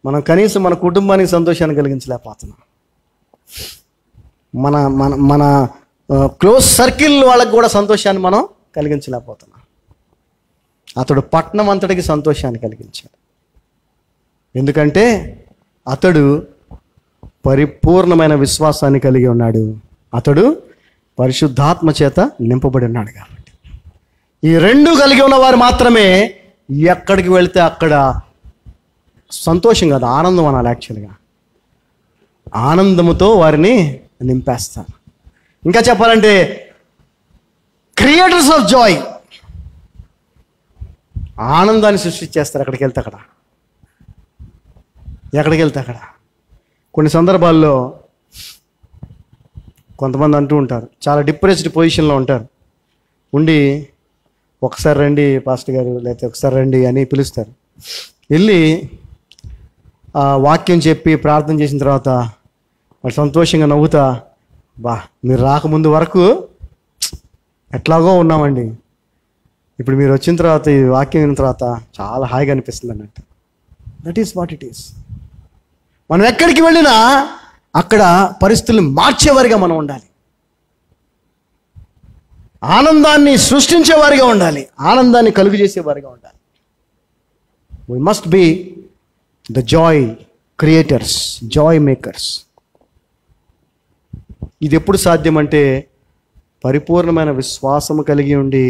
మనం కనీసం మన కుటుంబానికి సంతోషాన్ని కలిగించలేకపోతున్నాం. మన మన మన క్లోజ్ సర్కిల్ వాళ్ళకి కూడా సంతోషాన్ని మనం కలిగించలేకపోతున్నాం. అతడు పట్టణం అంతటికి సంతోషాన్ని కలిగించాడు. ఎందుకంటే అతడు పరిపూర్ణమైన విశ్వాసాన్ని కలిగి ఉన్నాడు. అతడు పరిశుద్ధాత్మ చేత నింపబడి ఉన్నాడు కాబట్టి. ఈ రెండు కలిగి ఉన్న వారు మాత్రమే ఎక్కడికి వెళితే అక్కడ సంతోషం కాదు, ఆనందం అనాలి. యాక్చువల్గా ఆనందముతో వారిని నింపేస్తారు. ఇంకా చెప్పాలంటే క్రియేటర్స్ ఆఫ్ జాయ్, ఆనందాన్ని సృష్టించేస్తారు ఎక్కడికి వెళ్తే అక్కడ. ఎక్కడికి వెళ్తే అక్కడ కొన్ని సందర్భాల్లో కొంతమంది అంటూ ఉంటారు, చాలా డిప్రెస్డ్ పొజిషన్లో ఉంటారు, ఉండి ఒకసారి రండి పాస్టర్ గారు, లేకపోతే ఒకసారి రండి అని పిలుస్తారు. వెళ్ళి ఆ వాక్యం చెప్పి ప్రార్థన చేసిన తర్వాత వాళ్ళు సంతోషంగా నవ్వుతా, బా మీరు రాకముందు వరకు ఎట్లాగో ఉన్నామండి, ఇప్పుడు మీరు వచ్చిన తర్వాత ఈ వాక్యం విన్న తర్వాత చాలా హాయిగా అనిపిస్తుంది అన్నట్టు. That is what it is. మనం ఎక్కడికి వెళ్ళినా అక్కడ పరిస్థితుల్ని మార్చేవారిగా మనం ఉండాలి, ఆనందాన్ని సృష్టించేవారిగా ఉండాలి, ఆనందాన్ని కలుగు చేసేవారిగా ఉండాలి. We must be the Joy creators, Joy makers. ఇది ఎప్పుడు సాధ్యమంటే పరిపూర్ణమైన విశ్వాసము కలిగి ఉండి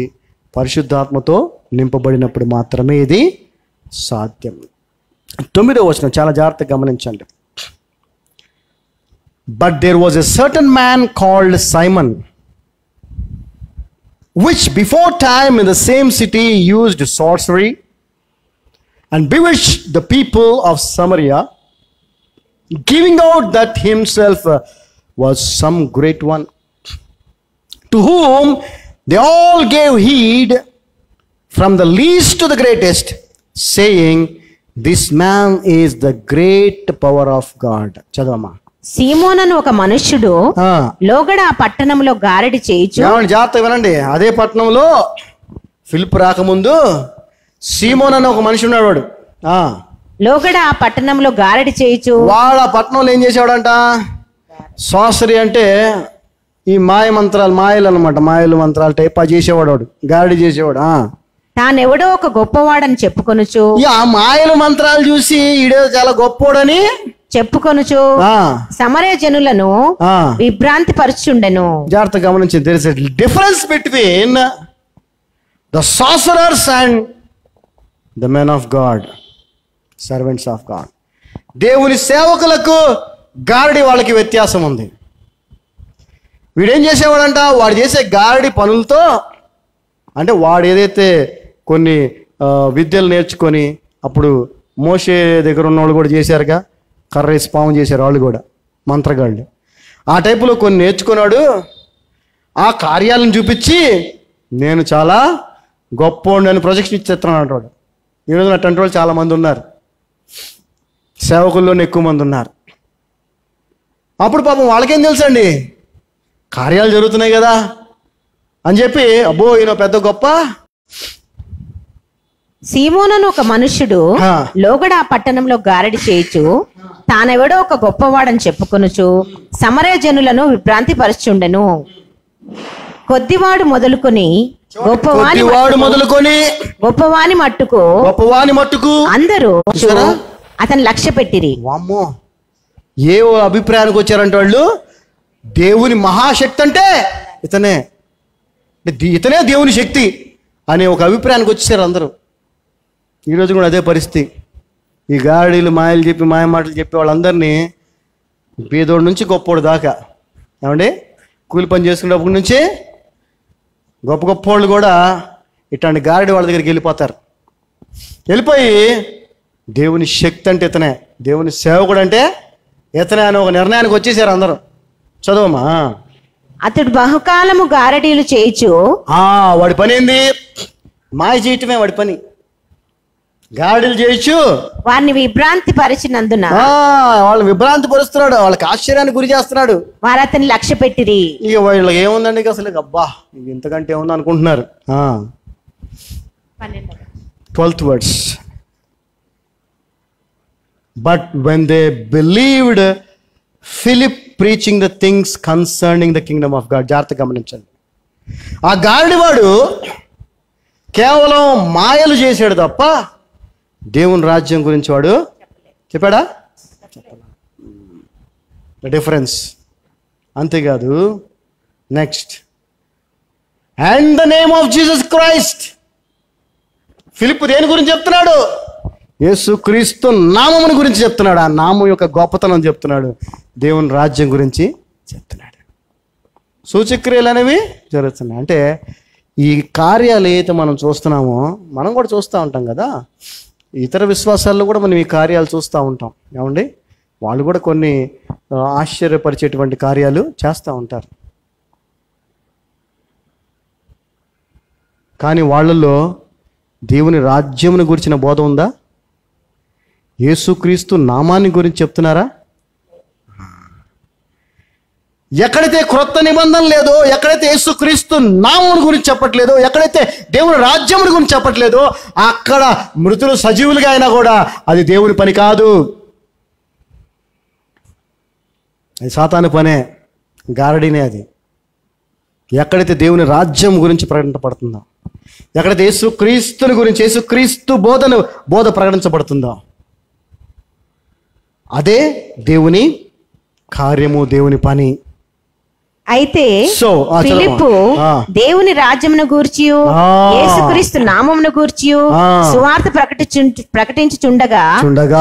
పరిశుద్ధాత్మతో నింపబడినప్పుడు మాత్రమే ఇది సాధ్యం. 9వ వచనం చాలా జాగ్రత్తగా గమనించండి. But there was a certain man called Simon, which before time in the same city used sorcery and bewitched the people of Samaria, giving out that himself was some great one, to whom they all gave heed from the least to the greatest, saying, this man is the great power of God. చదవమ్మా. సీమోనను ఒక మనుష్యుడు లోగడ ఆ పట్టణంలో గారడి చేయుచు. జాగ్రత్తగా వినండి. అదే పట్టణంలో ఫిలిప్ రాకముందు సీమోన్ అని ఒక మనిషి ఉన్నాడు. వాడు లోగడ ఆ పట్టణంలో గారడి చేయుచు. వాడు ఆ పట్టణంలో ఏం చేసేవాడంట? సాసరి అంటే ఈ మాయ మంత్రాలు, మాయలు అనమాట, మాయలు మంత్రాలు టైప్ చేసేవాడు, వాడు గారడి చేసేవాడు. తానెవడో ఒక గొప్పవాడని చెప్పుకొనుచు, ఆ మాయలు మంత్రాలు చూసి ఈడే చాలా గొప్పోడని చెప్పుకొనుచు సమరయ జనులను విభ్రాంతి పరుచుండెను. జాగ్రత్తగా గమనించింది. There is a difference between the sorcerers and the men of God, servants of God. దేవుని సేవకులకు గారడి వాళ్ళకి వ్యత్యాసం ఉంది. వీడేం చేసేవాడంట? వాడు చేసే గారడి పనులతో, అంటే వాడు ఏదైతే కొన్ని విద్యలు నేర్చుకొని, అప్పుడు మోషే దగ్గర ఉన్న వాళ్ళు కూడా చేశారుగా, కర్ర వేసి పాము చేశారు వాళ్ళు కూడా, మంత్రగాళ్ళు. ఆ టైపులో కొన్ని నేర్చుకున్నాడు. ఆ కార్యాలను చూపించి నేను చాలా గొప్పోండి అని ప్రొజెక్షన్ ఇచ్చేస్తున్నాడు అంటాడు. ఈరోజు అటువంటి వాళ్ళు చాలామంది ఉన్నారు, సేవకుల్లోనే ఎక్కువ మంది ఉన్నారు. అప్పుడు పాపం వాళ్ళకేం తెలుసండి, కార్యాలు జరుగుతున్నాయి కదా అని చెప్పి అబ్బో ఈయన పెద్ద గొప్ప. సీమోనను ఒక మనుష్యుడు లోగడ ఆ పట్టణంలో గారడి చేయుచు తానెవడో ఒక గొప్పవాడని చెప్పుకొనుచు సమరయ జనులను విభ్రాంతి పరుచుండెను. కొద్దివాడు మొదలుకొని గొప్పవాని మట్టుకు అందరూ అతను లక్ష్య పెట్టిరి. వామ్మో, ఏ అభిప్రాయానికి వచ్చారంటే వాళ్ళు, దేవుని మహాశక్తి అంటే ఇతనే దేవుని శక్తి అనే ఒక అభిప్రాయానికి వచ్చేసారు అందరూ. ఈరోజు కూడా అదే పరిస్థితి. ఈ గాడిలు మాయలు చెప్పి మాయ మాటలు చెప్పి వాళ్ళందరినీ పేదోడు నుంచి గొప్పోడు దాకా, ఏమండి కూలి పని చేసుకునేటప్పటి నుంచి గొప్ప గొప్ప వాళ్ళు కూడా ఇట్లాంటి గారడి వాళ్ళ దగ్గరికి వెళ్ళిపోతారు. వెళ్ళిపోయి దేవుని శక్తి అంటే ఇతనే, దేవుని సేవకుడు అంటే ఇతనే అని ఒక నిర్ణయానికి వచ్చేసారు అందరూ. చదవమ్మా. అతడు బహుకాలము గారడీలు చేయుచు. వాడి పని ఏంది? మాయ చేయటమే వాడి పని. గారడీలు చేయొచ్చు, వారిని విభ్రాంతి పరిచినందున వాళ్ళు విభ్రాంతి పరుస్తున్నాడు, వాళ్ళకి ఆశ్చర్యానికి గురి చేస్తున్నాడు. వారు అతన్ని లక్ష్య పెట్టిరి. ఇక వీళ్ళకి ఏముందండి అసలు, అబ్బా ఇంతకంటే ఏముంది అనుకుంటున్నారు. 12th verse. But when they believed Philip preaching the things concerning the kingdom of God. జాగ్రత్తగా గమనించండి. ఆ గారడివాడు కేవలం మాయలు చేశాడు తప్ప దేవుని రాజ్యం గురించి వాడు చెప్పాడా? డిఫరెన్స్. అంతేకాదు, next and the name of Jesus Christ. Philip దేని గురించి చెప్తున్నాడు? యేసుక్రీస్తు నామముని గురించి చెప్తున్నాడు. ఆ నామం యొక్క గొప్పతనం చెప్తున్నాడు. దేవుని రాజ్యం గురించి చెప్తున్నాడు. సూచక్రియలు అనేవి జరుగుతున్నాయి. అంటే ఈ కార్యాలు ఏదైతే మనం చూస్తున్నామో మనం కూడా చూస్తూ ఉంటాం కదా. ఇతర విశ్వాసాల్లో కూడా మనం ఈ కార్యాలు చూస్తూ ఉంటాం. ఏమండి, వాళ్ళు కూడా కొన్ని ఆశ్చర్యపరిచేటువంటి కార్యాలు చేస్తూ ఉంటారు. కానీ వాళ్ళల్లో దేవుని రాజ్యమును గురించిన బోధ ఉందా? యేసుక్రీస్తు నామాన్ని గురించి చెప్తున్నారా? ఎక్కడైతే క్రొత్త నిబంధన లేదో, ఎక్కడైతే యేసుక్రీస్తు నామమును గురించి చెప్పట్లేదో, ఎక్కడైతే దేవుని రాజ్యమును గురించి చెప్పట్లేదో, అక్కడ మృతులు సజీవులుగా అయినా కూడా అది దేవుని పని కాదు. అది సాతాను పనే, గారడీనే అది. ఎక్కడైతే దేవుని రాజ్యం గురించి ప్రకటించబడుతుందో, ఎక్కడైతే యేసుక్రీస్తుని గురించి, యేసుక్రీస్తు బోధ ప్రకటించబడుతుందో, అదే దేవుని కార్యము, దేవుని పని. అయితే ఫిలిప్పు దేవుని రాజ్యమును గూర్చియు యేసుక్రీస్తు నామమును గూర్చియు సువార్త ప్రకటించుచుండగా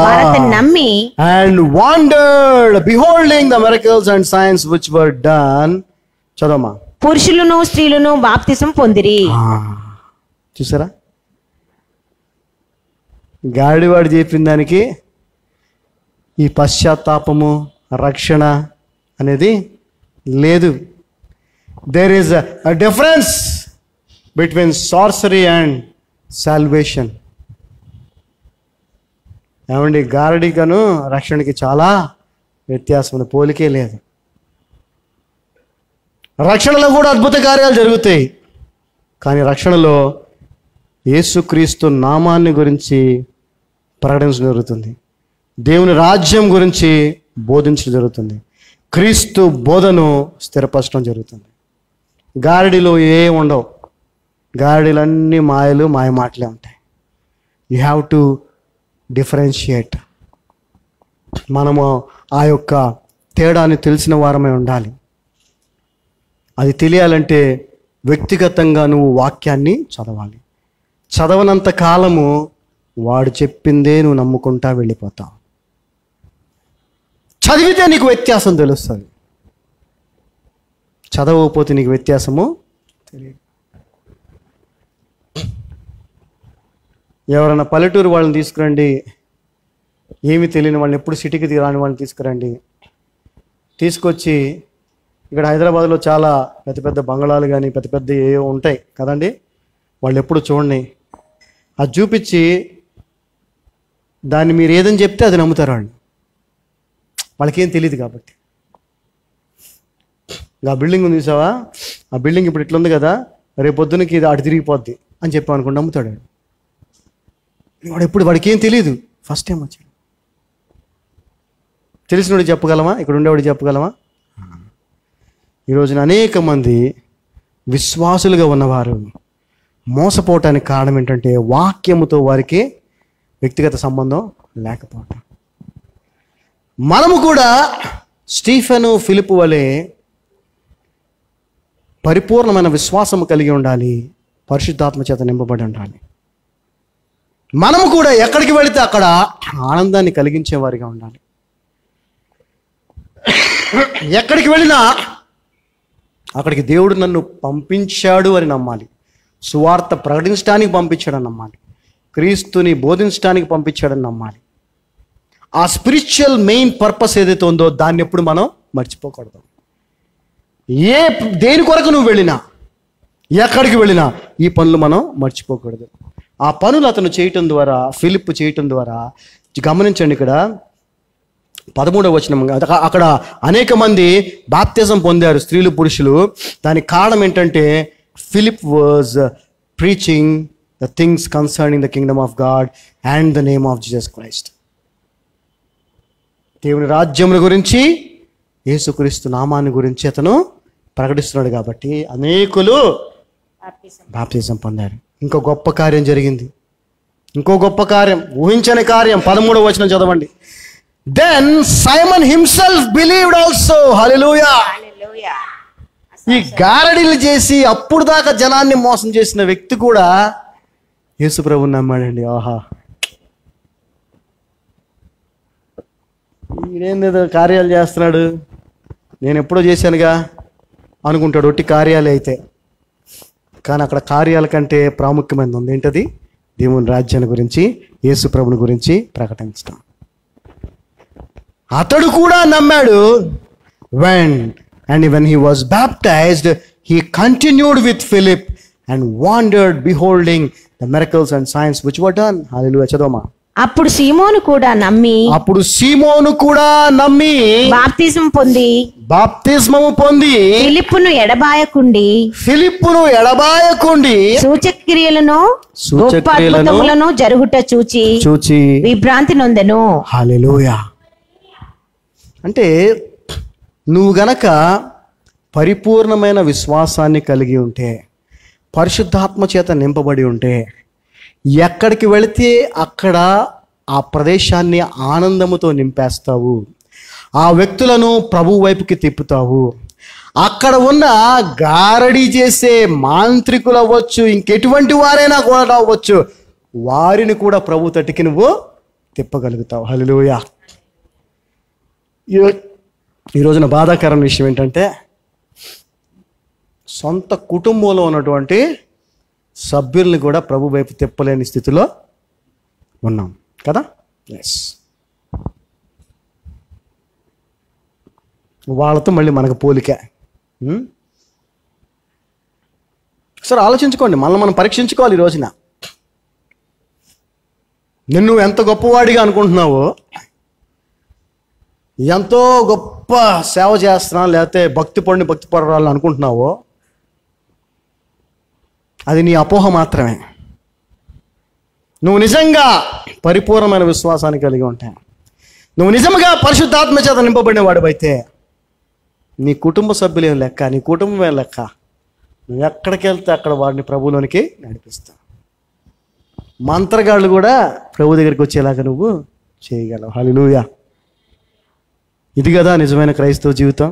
వారతన్ని నమ్మి and wondered beholding the miracles and signs which were done. చదవమా. పురుషులను స్త్రీలను బాప్తిసం పొందిరి. చూసారా, గాడివాడు చెప్పిన దానికి ఈ పశ్చాత్తాపము, రక్షణ అనేది లేదు. There is a difference between sorcery and salvation. ఏమండి, గారడికను రక్షణకి చాలా వ్యత్యాసం ఉంది, పోలికే లేదు. రక్షణలో కూడా అద్భుత కార్యాలు జరుగుతాయి, కానీ రక్షణలో యేసుక్రీస్తు నామాన్ని గురించి ప్రకటించడం జరుగుతుంది. దేవుని రాజ్యం గురించి బోధించడం జరుగుతుంది. క్రీస్తు బోధను స్థిరపరచడం జరుగుతుంది. గారడిలో ఏం ఉండవు. గారడీలన్నీ మాయలు, మాయ మాటలే ఉంటాయి. You have to differentiate. మనము ఆ యొక్క తేడాన్ని తెలిసిన వారమై ఉండాలి. అది తెలియాలంటే వ్యక్తిగతంగా నువ్వు వాక్యాన్ని చదవాలి. చదవనంత కాలము వాడు చెప్పిందే నువ్వు నమ్ముకుంటా వెళ్ళిపోతావు. చదివితే నీకు వ్యత్యాసం తెలుస్తుంది, చదవకపోతే నీకు వ్యత్యాసము తెలియదు. ఎవరైనా పల్లెటూరు వాళ్ళని తీసుకురండి, ఏమీ తెలియని వాళ్ళని, ఎప్పుడు సిటీకి రాని వాళ్ళని తీసుకురండి. తీసుకొచ్చి ఇక్కడ హైదరాబాద్లో చాలా పెద్ద పెద్ద బంగళాలు కానీ పెద్ద పెద్ద ఏవో ఉంటాయి కదండి, వాళ్ళు ఎప్పుడు చూడండి. అది చూపించి దాన్ని మీరు ఏదని చెప్తే అది నమ్ముతారు వాళ్ళు. వాళ్ళకేం తెలియదు కాబట్టి. ఆ బిల్డింగ్ ఉంది చూసావా, ఆ బిల్డింగ్ ఇప్పుడు ఇట్లా ఉంది కదా, రేపు పొద్దునకి ఇది అటు తిరిగిపోద్ది అని చెప్పామనుకోండి, నమ్ముతాడు వాడు. ఎప్పుడు వాడికి ఏం తెలియదు, ఫస్ట్ టైం వచ్చాడు. తెలిసినోడికి చెప్పగలమా? ఇక్కడ ఉండేవాడికి చెప్పగలమా? ఈరోజున అనేక మంది విశ్వాసులుగా ఉన్నవారు మోసపోవటానికి కారణం ఏంటంటే వాక్యముతో వారికి వ్యక్తిగత సంబంధం లేకపోవటం. మనము కూడా స్టీఫెను, ఫిలిప్పు వలె పరిపూర్ణమైన విశ్వాసము కలిగి ఉండాలి, పరిశుద్ధాత్మ చేత నింపబడి ఉండాలి. మనము కూడా ఎక్కడికి వెళితే అక్కడ ఆనందాన్ని కలిగించే వారిగా ఉండాలి. ఎక్కడికి వెళ్ళినా అక్కడికి దేవుడు నన్ను పంపించాడు అని నమ్మాలి. సువార్త ప్రకటించడానికి పంపించాడని నమ్మాలి. క్రీస్తుని బోధించడానికి పంపించాడని నమ్మాలి. ఆ స్పిరిచువల్ మెయిన్ పర్పస్ ఏదైతే ఉందో దాన్ని ఎప్పుడు మనం మర్చిపోకూడదు. దేని కొరకు నువ్వు వెళ్ళినా, ఎక్కడికి వెళ్ళినా ఈ పనులు మనం మర్చిపోకూడదు. ఆ పనులు అతను చేయటం ద్వారా, ఫిలిప్ చేయటం ద్వారా, గమనించండి ఇక్కడ 13వ వచనం, అక్కడ అనేక మంది బాప్తిజం పొందారు, స్త్రీలు పురుషులు. దానికి కారణం ఏంటంటే Philip was preaching the things concerning the kingdom of God and the name of Jesus Christ. దేవుని రాజ్యముల గురించి, యేసుక్రీస్తు నామాన్ని గురించి అతను ప్రకటిస్తున్నాడు కాబట్టి అనేకులు బాప్తిజం పొందారు. ఇంకో గొప్ప కార్యం జరిగింది, ఇంకో గొప్ప కార్యం, ఊహించని కార్యం. 13వ వచనం చదవండి. Then Simon himself believed also. Hallelujah. ఈ గారడీలు చేసి అప్పుడు దాకా జనాన్ని మోసం చేసిన వ్యక్తి కూడా యేసు ప్రభువుని నమ్మాడండి. ఆహా, ఈయనేందేదో కార్యాలు చేస్తున్నాడు, నేను ఎప్పుడో చేశానుగా అనుకుంటాడు. ఒట్టి కార్యాలే అయితే. కానీ అక్కడ కార్యాల కంటే ప్రాముఖ్యమైనది ఉంది. ఏంటది? దేవుని రాజ్యాన్ని గురించి, యేసు ప్రభుని గురించి ప్రకటించడం. అతడు కూడా నమ్మాడు. when he was baptized, he continued with Philip and wandered, beholding the miracles and signs which were done. Hallelujah. చదవమా. అప్పుడు సీమోను కూడా నమ్మి బాప్తిస్మము పొంది ఫిలిప్పును ఎడబాయకుండి సూచక్రియలను గొప్ప అద్భుతములను జరుగుట చూచి విభ్రాంతి నొందెను. హల్లెలూయా. అంటే నువ్వు గనక పరిపూర్ణమైన విశ్వాసాన్ని కలిగి ఉంటే, పరిశుద్ధాత్మ చేత నింపబడి ఉంటే, ఎక్కడికి వెళితే అక్కడ ఆ ప్రదేశాన్ని ఆనందముతో నింపేస్తావు. ఆ వ్యక్తులను ప్రభు వైపుకి తిప్పుతావు. అక్కడ ఉన్న గారడీ చేసే మాంత్రికులు అవ్వచ్చు, ఇంకెటువంటి వారైనా కూడా అవ్వచ్చు, వారిని కూడా ప్రభు తట్టికి నువ్వు తిప్పగలుగుతావు. హల్లెలూయా. ఈ రోజున బాధాకరమైన విషయం ఏంటంటే, సొంత కుటుంబంలో ఉన్నటువంటి సభ్యుల్ని కూడా ప్రభు వైపు తిప్పలేని స్థితిలో ఉన్నాం కదా. ఎస్, వాళ్ళతో మళ్ళీ మనకు పోలిక. ఒకసారి ఆలోచించుకోండి, మనం పరీక్షించుకోవాలి. ఈ రోజున నిన్ను ఎంత గొప్పవాడిగా అనుకుంటున్నావో, ఎంతో గొప్ప సేవ చేస్తున్నా, లేకపోతే భక్తి పడాలని అనుకుంటున్నావో, అది నీ అపోహ మాత్రమే. నువ్వు నిజంగా పరిపూర్ణమైన విశ్వాసాన్ని కలిగి ఉంటావు, నువ్వు నిజంగా పరిశుద్ధాత్మ చేత నింపబడిన వాడివైతే, నీ కుటుంబ సభ్యులేం లెక్క, నీ కుటుంబమే లెక్క. నువ్వు ఎక్కడికి వెళ్తే అక్కడ వాడిని ప్రభువులోనికి నడిపిస్తావు. మంత్రగాళ్ళు కూడా ప్రభు దగ్గరికి వచ్చేలాగా నువ్వు చేయగలవు. హల్లెలూయా. ఇది కదా నిజమైన క్రైస్తవ జీవితం.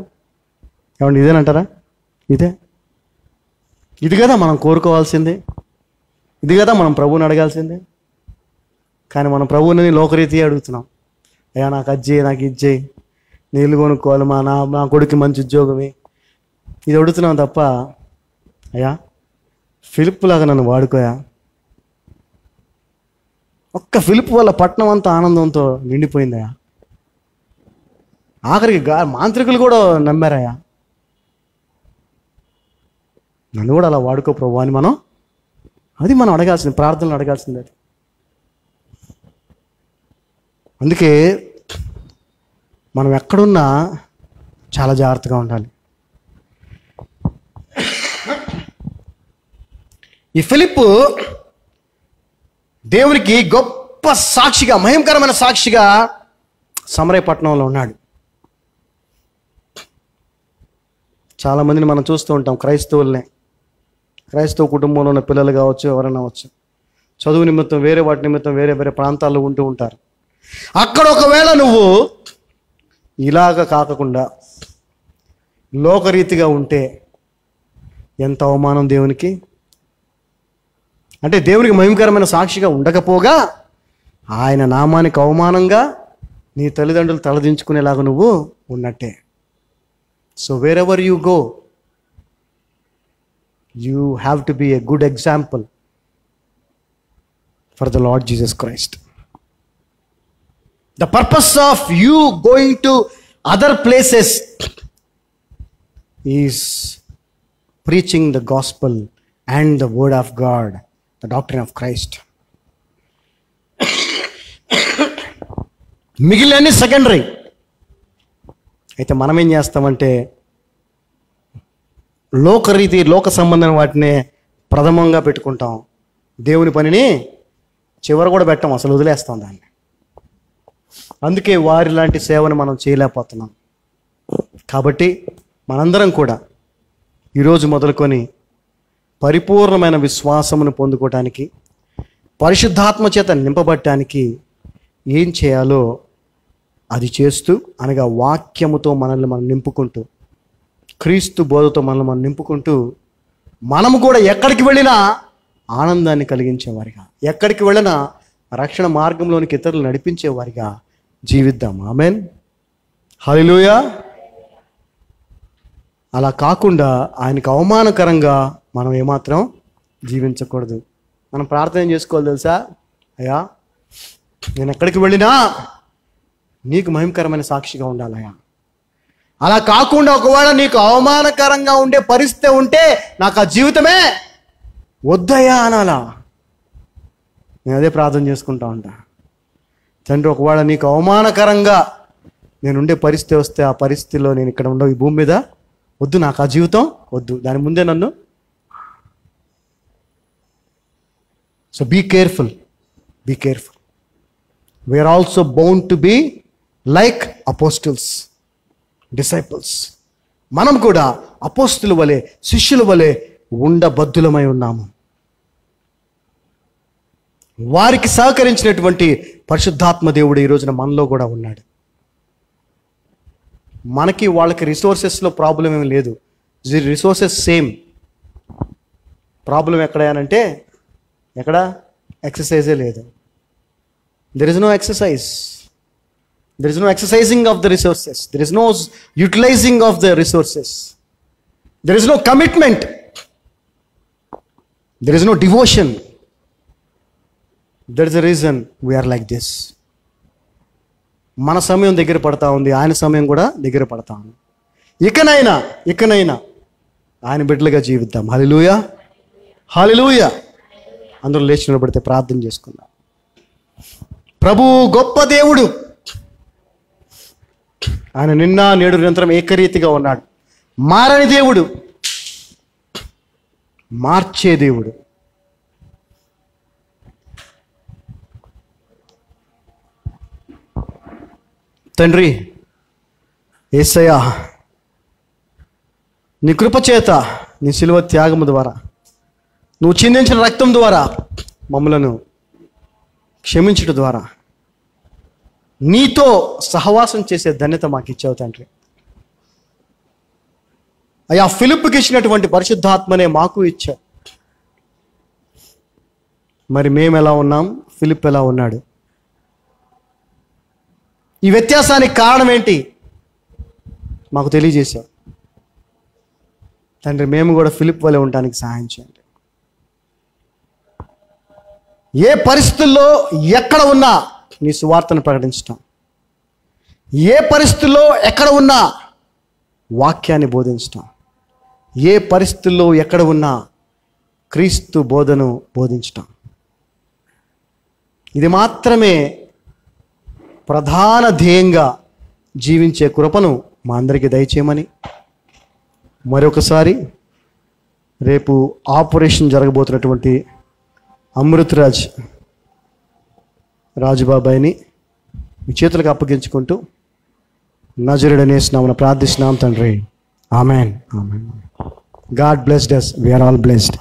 ఏమండి, ఇదేనంటారా? ఇది కదా మనం కోరుకోవాల్సింది, ఇది కదా మనం ప్రభువుని అడగాల్సిందే. కానీ మనం ప్రభువుని లోకరీతి అడుగుతున్నాం. అయ్యా నాకు అది చేయి, నాకు ఇది చేయి, నీళ్ళు కొనుక్కోవాలి, నా కొడుకు మంచి ఉద్యోగమే, ఇది అడుగుతున్నాం తప్ప, అయ్యా ఫిలిప్పులాగా నన్ను వాడుకోయా. ఒక్క ఫిలిప్ వల్ల పట్టణం అంతా ఆనందంతో నిండిపోయిందయా. ఆఖరికి మాంత్రికులు కూడా నమ్మారయ్యా. నన్ను కూడా అలా వాడుకో ప్రభు అని మనం అడగాల్సింది, ప్రార్థనలు అడగాల్సింది అది. అందుకే మనం ఎక్కడున్నా చాలా జాగ్రత్తగా ఉండాలి. ఈ ఫిలిప్పు దేవునికి గొప్ప సాక్షిగా, మహిమకరమైన సాక్షిగా సమరయ పట్టణంలో ఉన్నాడు. చాలామందిని మనం చూస్తూ ఉంటాం, క్రైస్తవ కుటుంబంలో ఉన్న పిల్లలు కావచ్చు, ఎవరైనా అవచ్చు, చదువు నిమిత్తం వేరే వాటి నిమిత్తం వేరే ప్రాంతాల్లో ఉంటూ ఉంటారు. అక్కడ ఒకవేళ నువ్వు ఇలాగ కాకుండా లోకరీతిగా ఉంటే ఎంత అవమానం దేవునికి. అంటే దేవునికి మహిమకరమైన సాక్షిగా ఉండకపోగా ఆయన నామానికి అవమానంగా నీ తల్లిదండ్రులు తలదించుకునేలాగా నువ్వు ఉన్నట్టే. So wherever you go, you have to be a good example for the Lord Jesus Christ. The purpose of you going to other places is preaching the gospel and the word of God, the doctrine of Christ. మిగిలిన secondary. అయితే మనం ఏం చేస్తామంటే లోక సంబంధం వాటిని ప్రథమంగా పెట్టుకుంటాం, దేవుని పనిని చివర కూడా పెట్టాం, అసలు వదిలేస్తాం దాన్ని. అందుకే వారి లాంటి సేవను మనం చేయలేకపోతున్నాం. కాబట్టి మనందరం కూడా ఈరోజు మొదలుకొని పరిపూర్ణమైన విశ్వాసమును పొందుకోవటానికి, పరిశుద్ధాత్మ చేత నింపబడటానికి ఏం చేయాలో అది చేస్తూ, అనగా వాక్యముతో మనల్ని మనం నింపుకుంటూ, క్రీస్తు బోధతో మనం నింపుకుంటూ మనము కూడా ఎక్కడికి వెళ్ళినా ఆనందాన్ని కలిగించేవారిగా, ఎక్కడికి వెళ్ళినా రక్షణ మార్గంలోనికి ఇతరులు నడిపించేవారిగా జీవిద్దాం. ఆమెన్. హల్లెలూయా. అలా కాకుండా ఆయనకు అవమానకరంగా మనం ఏమాత్రం జీవించకూడదు. మనం ప్రార్థన చేసుకోవాలి తెలుసా? అయ్యా, నేను ఎక్కడికి వెళ్ళినా నీకు మహిమకరమైన సాక్షిగా ఉండాలయ్యా. అలా కాకుండా ఒకవేళ నీకు అవమానకరంగా ఉండే పరిస్థితి ఉంటే నాకు ఆ జీవితమే వద్దయ్యా అనాలా. నేను అదే ప్రార్థన చేసుకుంటా ఉంటా. తండ్రి, ఒకవేళ నీకు అవమానకరంగా నేను ఉండే పరిస్థితి వస్తే ఆ పరిస్థితిలో నేను ఇక్కడ ఉండవు, ఈ భూమి మీద వద్దు, నాకు ఆ జీవితం వద్దు, దాని ముందే నన్ను. So be careful, be careful. We are also bound to be like apostles, disciples. మనం కూడా అపోస్తుల వలె, శిష్యుల వలె ఉండబద్దులమై ఉన్నాము. వారికి సహకరించినటువంటి పరిశుద్ధాత్మ దేవుడు ఈ రోజున మనలో కూడా ఉన్నాడు. మనకి వాళ్ళకి రిసోర్సెస్లో ప్రాబ్లం ఏమి లేదు. Resources same. ప్రాబ్లం ఎక్కడనంటే ఎక్కడ ఎక్సర్సైజే లేదు. There is no exercise. There is no exercising of the resources. There is no utilizing of the resources. There is no commitment. There is no devotion. There is a reason we are like this. మన సమయం దగ్గర పడతా ఉంది, ఆయన సమయం కూడా దగ్గర పడతా ఉంది. ఇకనైనా ఆయన బిడ్డలుగా జీవిద్దాం. హల్లెలూయా, హల్లెలూయా. అందరూ లేచి నిలబడితే ప్రార్థన చేసుకుందాం. ప్రభువు గొప్ప దేవుడు. ఆయన నిన్న నేడు నిరంతరం ఏకరీతిగా ఉన్నాడు. మారని దేవుడు, మార్చే దేవుడు. తండ్రి యేసయ్యా, నీ కృప చేత, నీ శిలువ త్యాగము ద్వారా, నువ్వు చిందించిన రక్తం ద్వారా మమ్మలను క్షమించడం ద్వారా నీతో సహవాసం చేసే ధన్యత మాకు ఇచ్చావు తండ్రి. అయ్యా, ఫిలిప్పుకి ఇచ్చినటువంటి పరిశుద్ధాత్మనే మాకు ఇచ్చావు. మరి మేము ఎలా ఉన్నాం, ఫిలిప్ ఎలా ఉన్నాడు? ఈ వ్యత్యాసానికి కారణం ఏంటి మాకు తెలియజేశావు తండ్రి. మేము కూడా ఫిలిప్ వలె ఉండడానికి సహాయం చేయండి. ఏ పరిస్థితుల్లో ఎక్కడ ఉన్నా నీ సువార్తను ప్రకటించటం, ఏ పరిస్థితుల్లో ఎక్కడ ఉన్నా వాక్యాన్ని బోధించటం, ఏ పరిస్థితుల్లో ఎక్కడ ఉన్నా క్రీస్తు బోధను బోధించటం, ఇది మాత్రమే ప్రధాన ధ్యేయంగా జీవించే కృపను మా అందరికీ దయచేయమని మరొకసారి రేపు ఆపరేషన్ జరగబోతున్నటువంటి అమృతరాజ్ రాజుబాబాయిని మీ చేతులకు అప్పగించుకుంటూ నజరుడైన యేసు నామమున ప్రార్థిస్తున్నాం తండ్రి. Amen. Amen. God blessed us. We are all blessed.